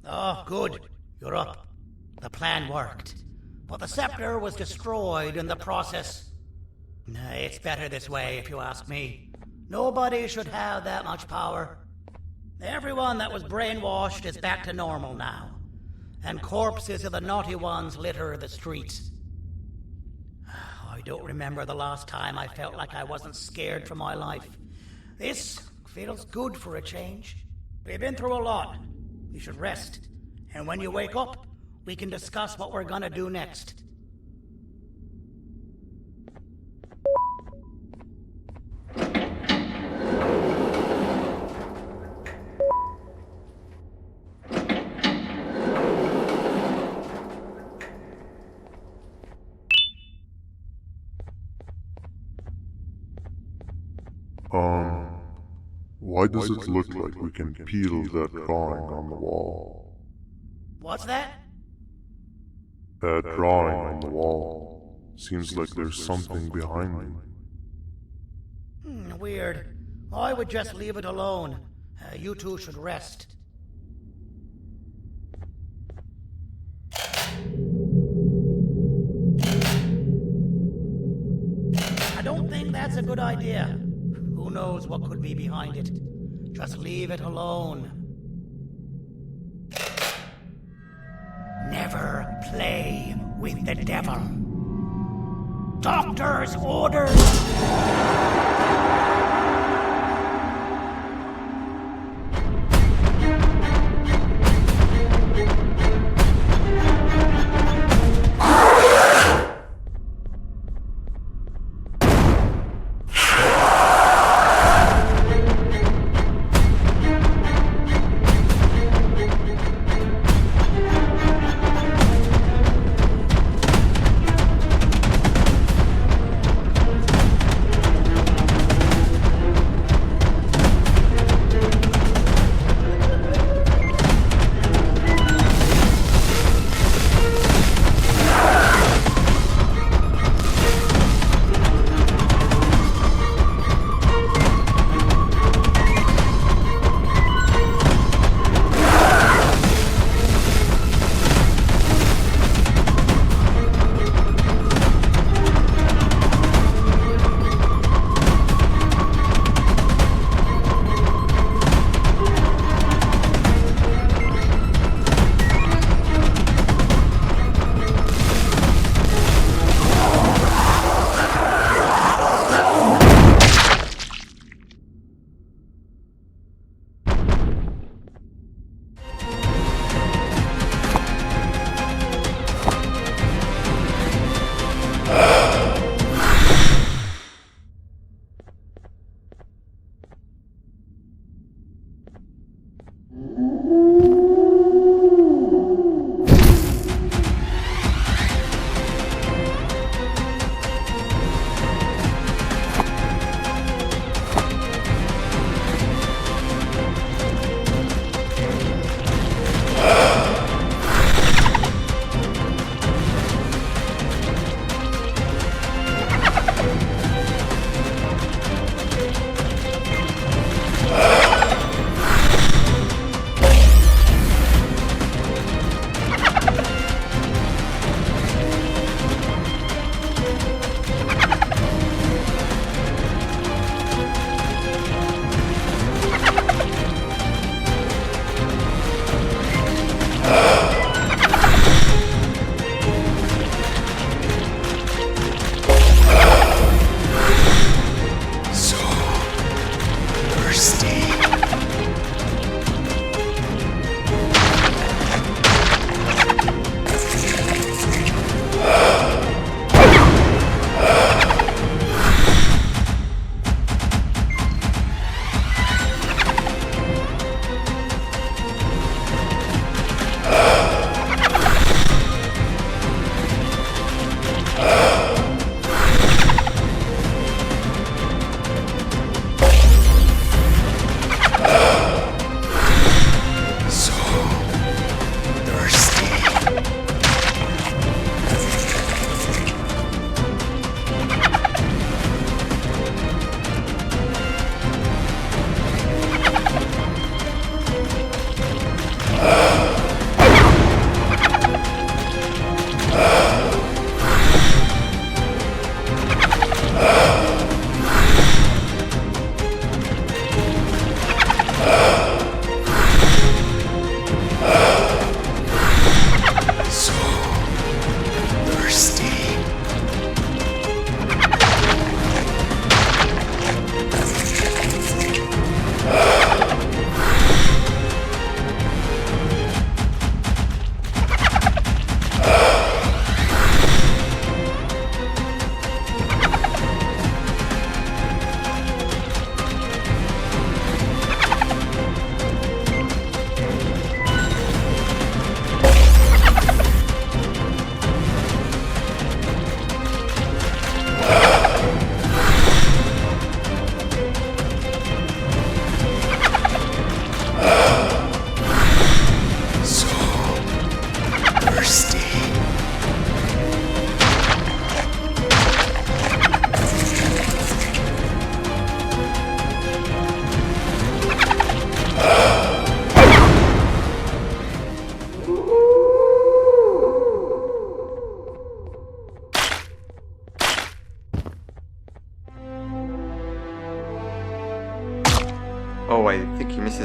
Oh, good. You're up. The plan worked. But the scepter was destroyed in the process. It's better this way, if you ask me. Nobody should have that much power. Everyone that was brainwashed is back to normal now. And corpses of the naughty ones litter the streets. I don't remember the last time I felt like I wasn't scared for my life. This feels good for a change. We've been through a lot. You should rest. And when you wake up, we can discuss what we're gonna do next. Why does it look like we can peel that drawing on the wall? What's that? That drawing on the wall. Seems like there's something behind it. Weird. I would just leave it alone. You two should rest. I don't think that's a good idea. Who knows what could be behind it? Just leave it alone. Never play with the devil. Doctor's orders!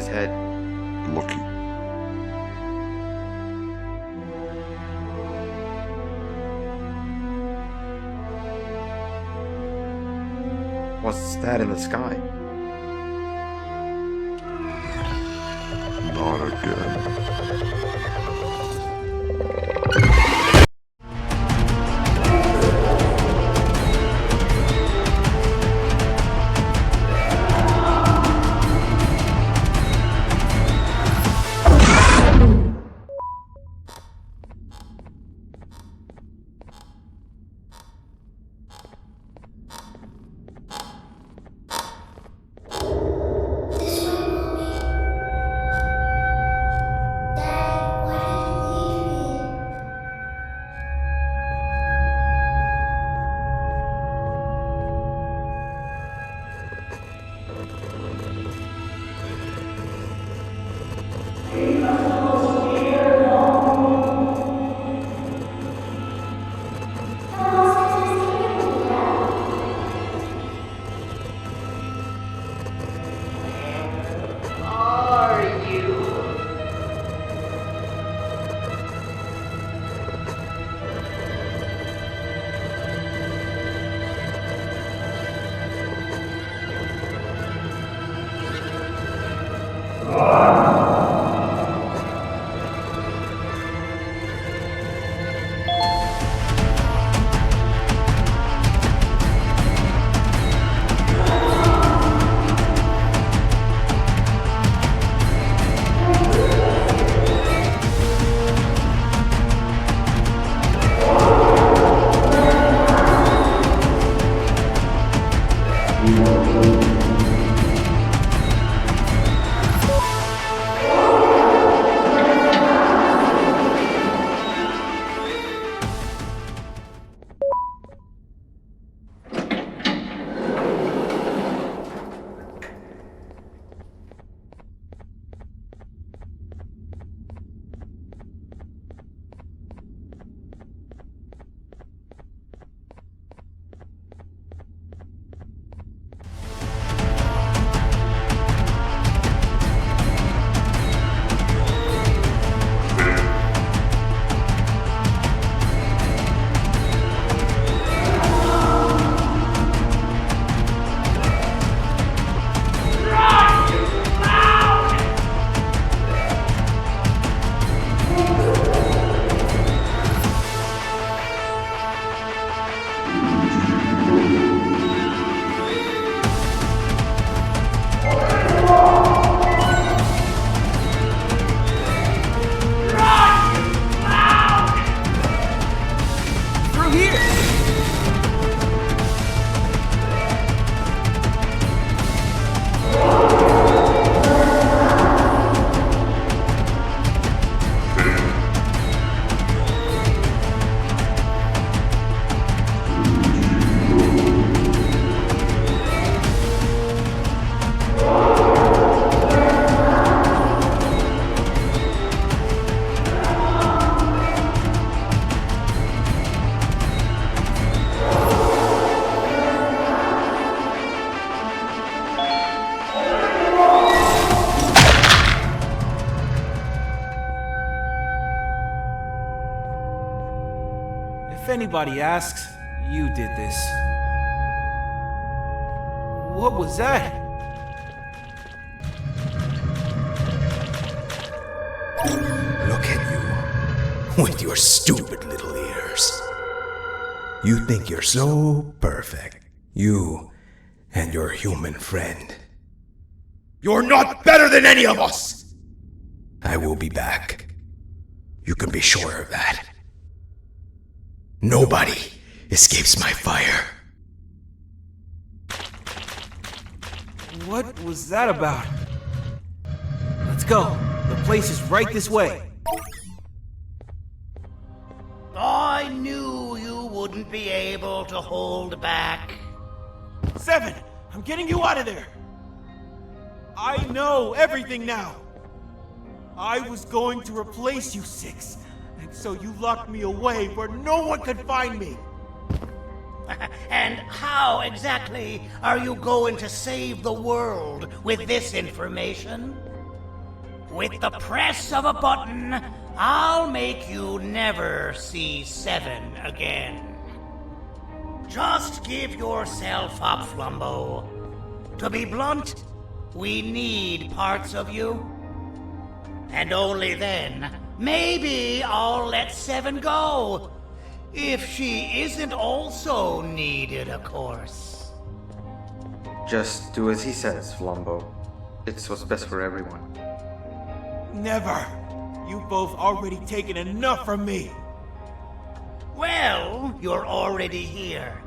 his head. Lucky. What's that in the sky? Not again. If anybody asks, you did this. What was that? Look at you, with your stupid little ears. You think you're so perfect. You and your human friend. You're not better than any of us! I will be back. You can be sure of that. Nobody escapes my fire. What was that about? Let's go. The place is right this way. I knew you wouldn't be able to hold back. 7! I'm getting you out of there! I know everything now! I was going to replace you, 6, and so you locked me away where no one could find me! And how exactly are you going to save the world with this information? With the press of a button, I'll make you never see 7 again. Just give yourself up, Flumbo. To be blunt, we need parts of you. And only then, maybe I'll let 7 go. If she isn't also needed, of course. Just do as he says, Flumbo. It's what's best for everyone. Never! You've both already taken enough from me! Well, you're already here.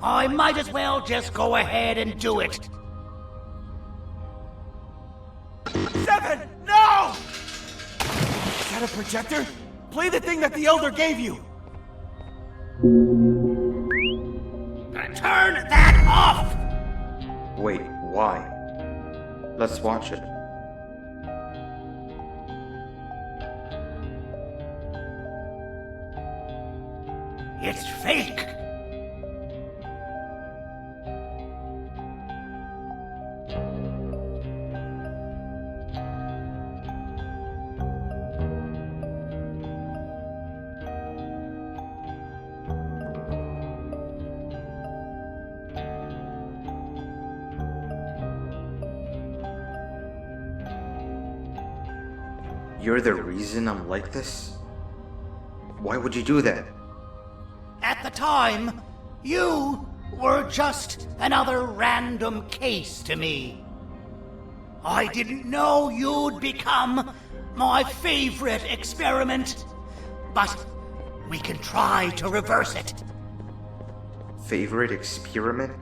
I might as well just go ahead and do it. 7! No! Is that a projector? Play the thing that the Elder gave you! Turn that off! Wait, why? Let's watch it. It's fake! You're the reason I'm like this? Why would you do that? At the time, you were just another random case to me. I didn't know you'd become my favorite experiment, but we can try to reverse it. Favorite experiment?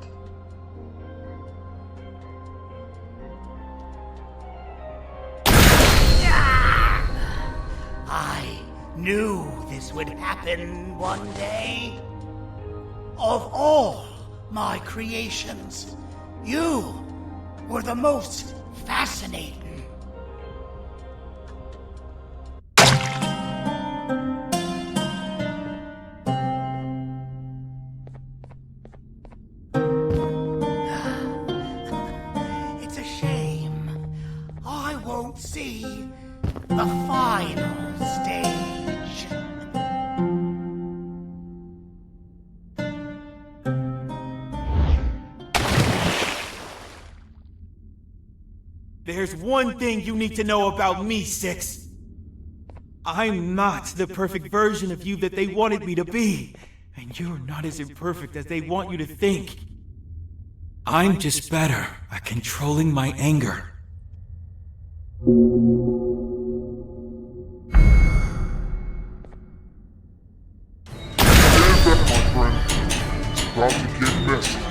I knew this would happen one day. Of all my creations, you were the most fascinating. It's a shame I won't see the final stage. There's one thing you need to know about me, 6. I'm not the perfect version of you that they wanted me to be, and you're not as imperfect as they want you to think. I'm just better at controlling my anger. Stand back, my friend. It's about to get messy.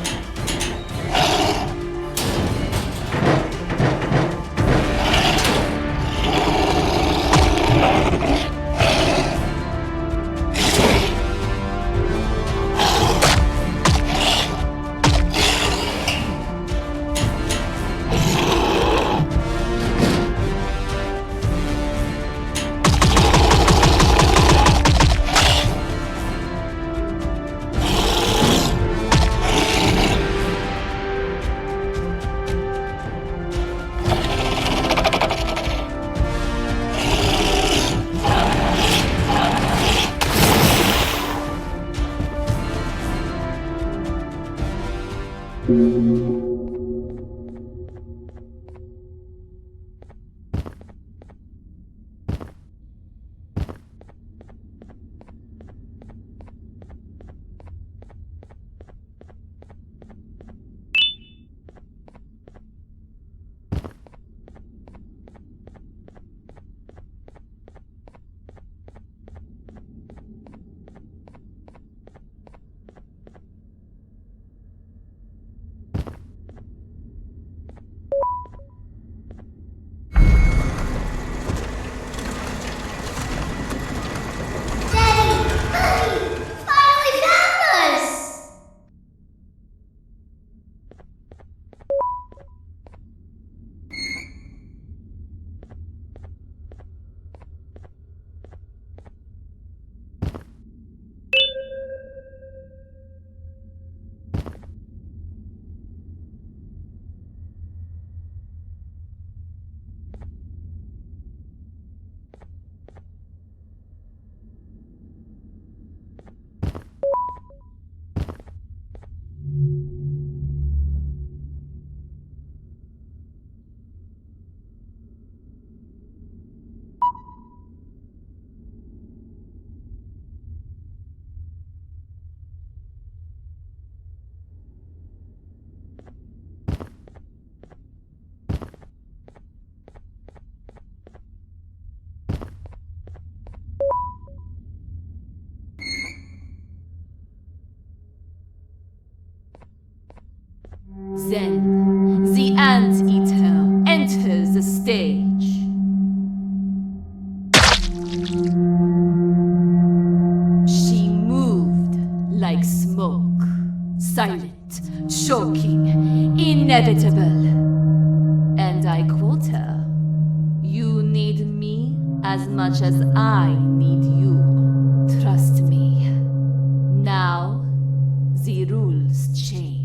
Then, the Anteater enters the stage. She moved like smoke, silent, choking, inevitable. And I quote her, "You need me as much as I need you. Trust me." Now, the rules change.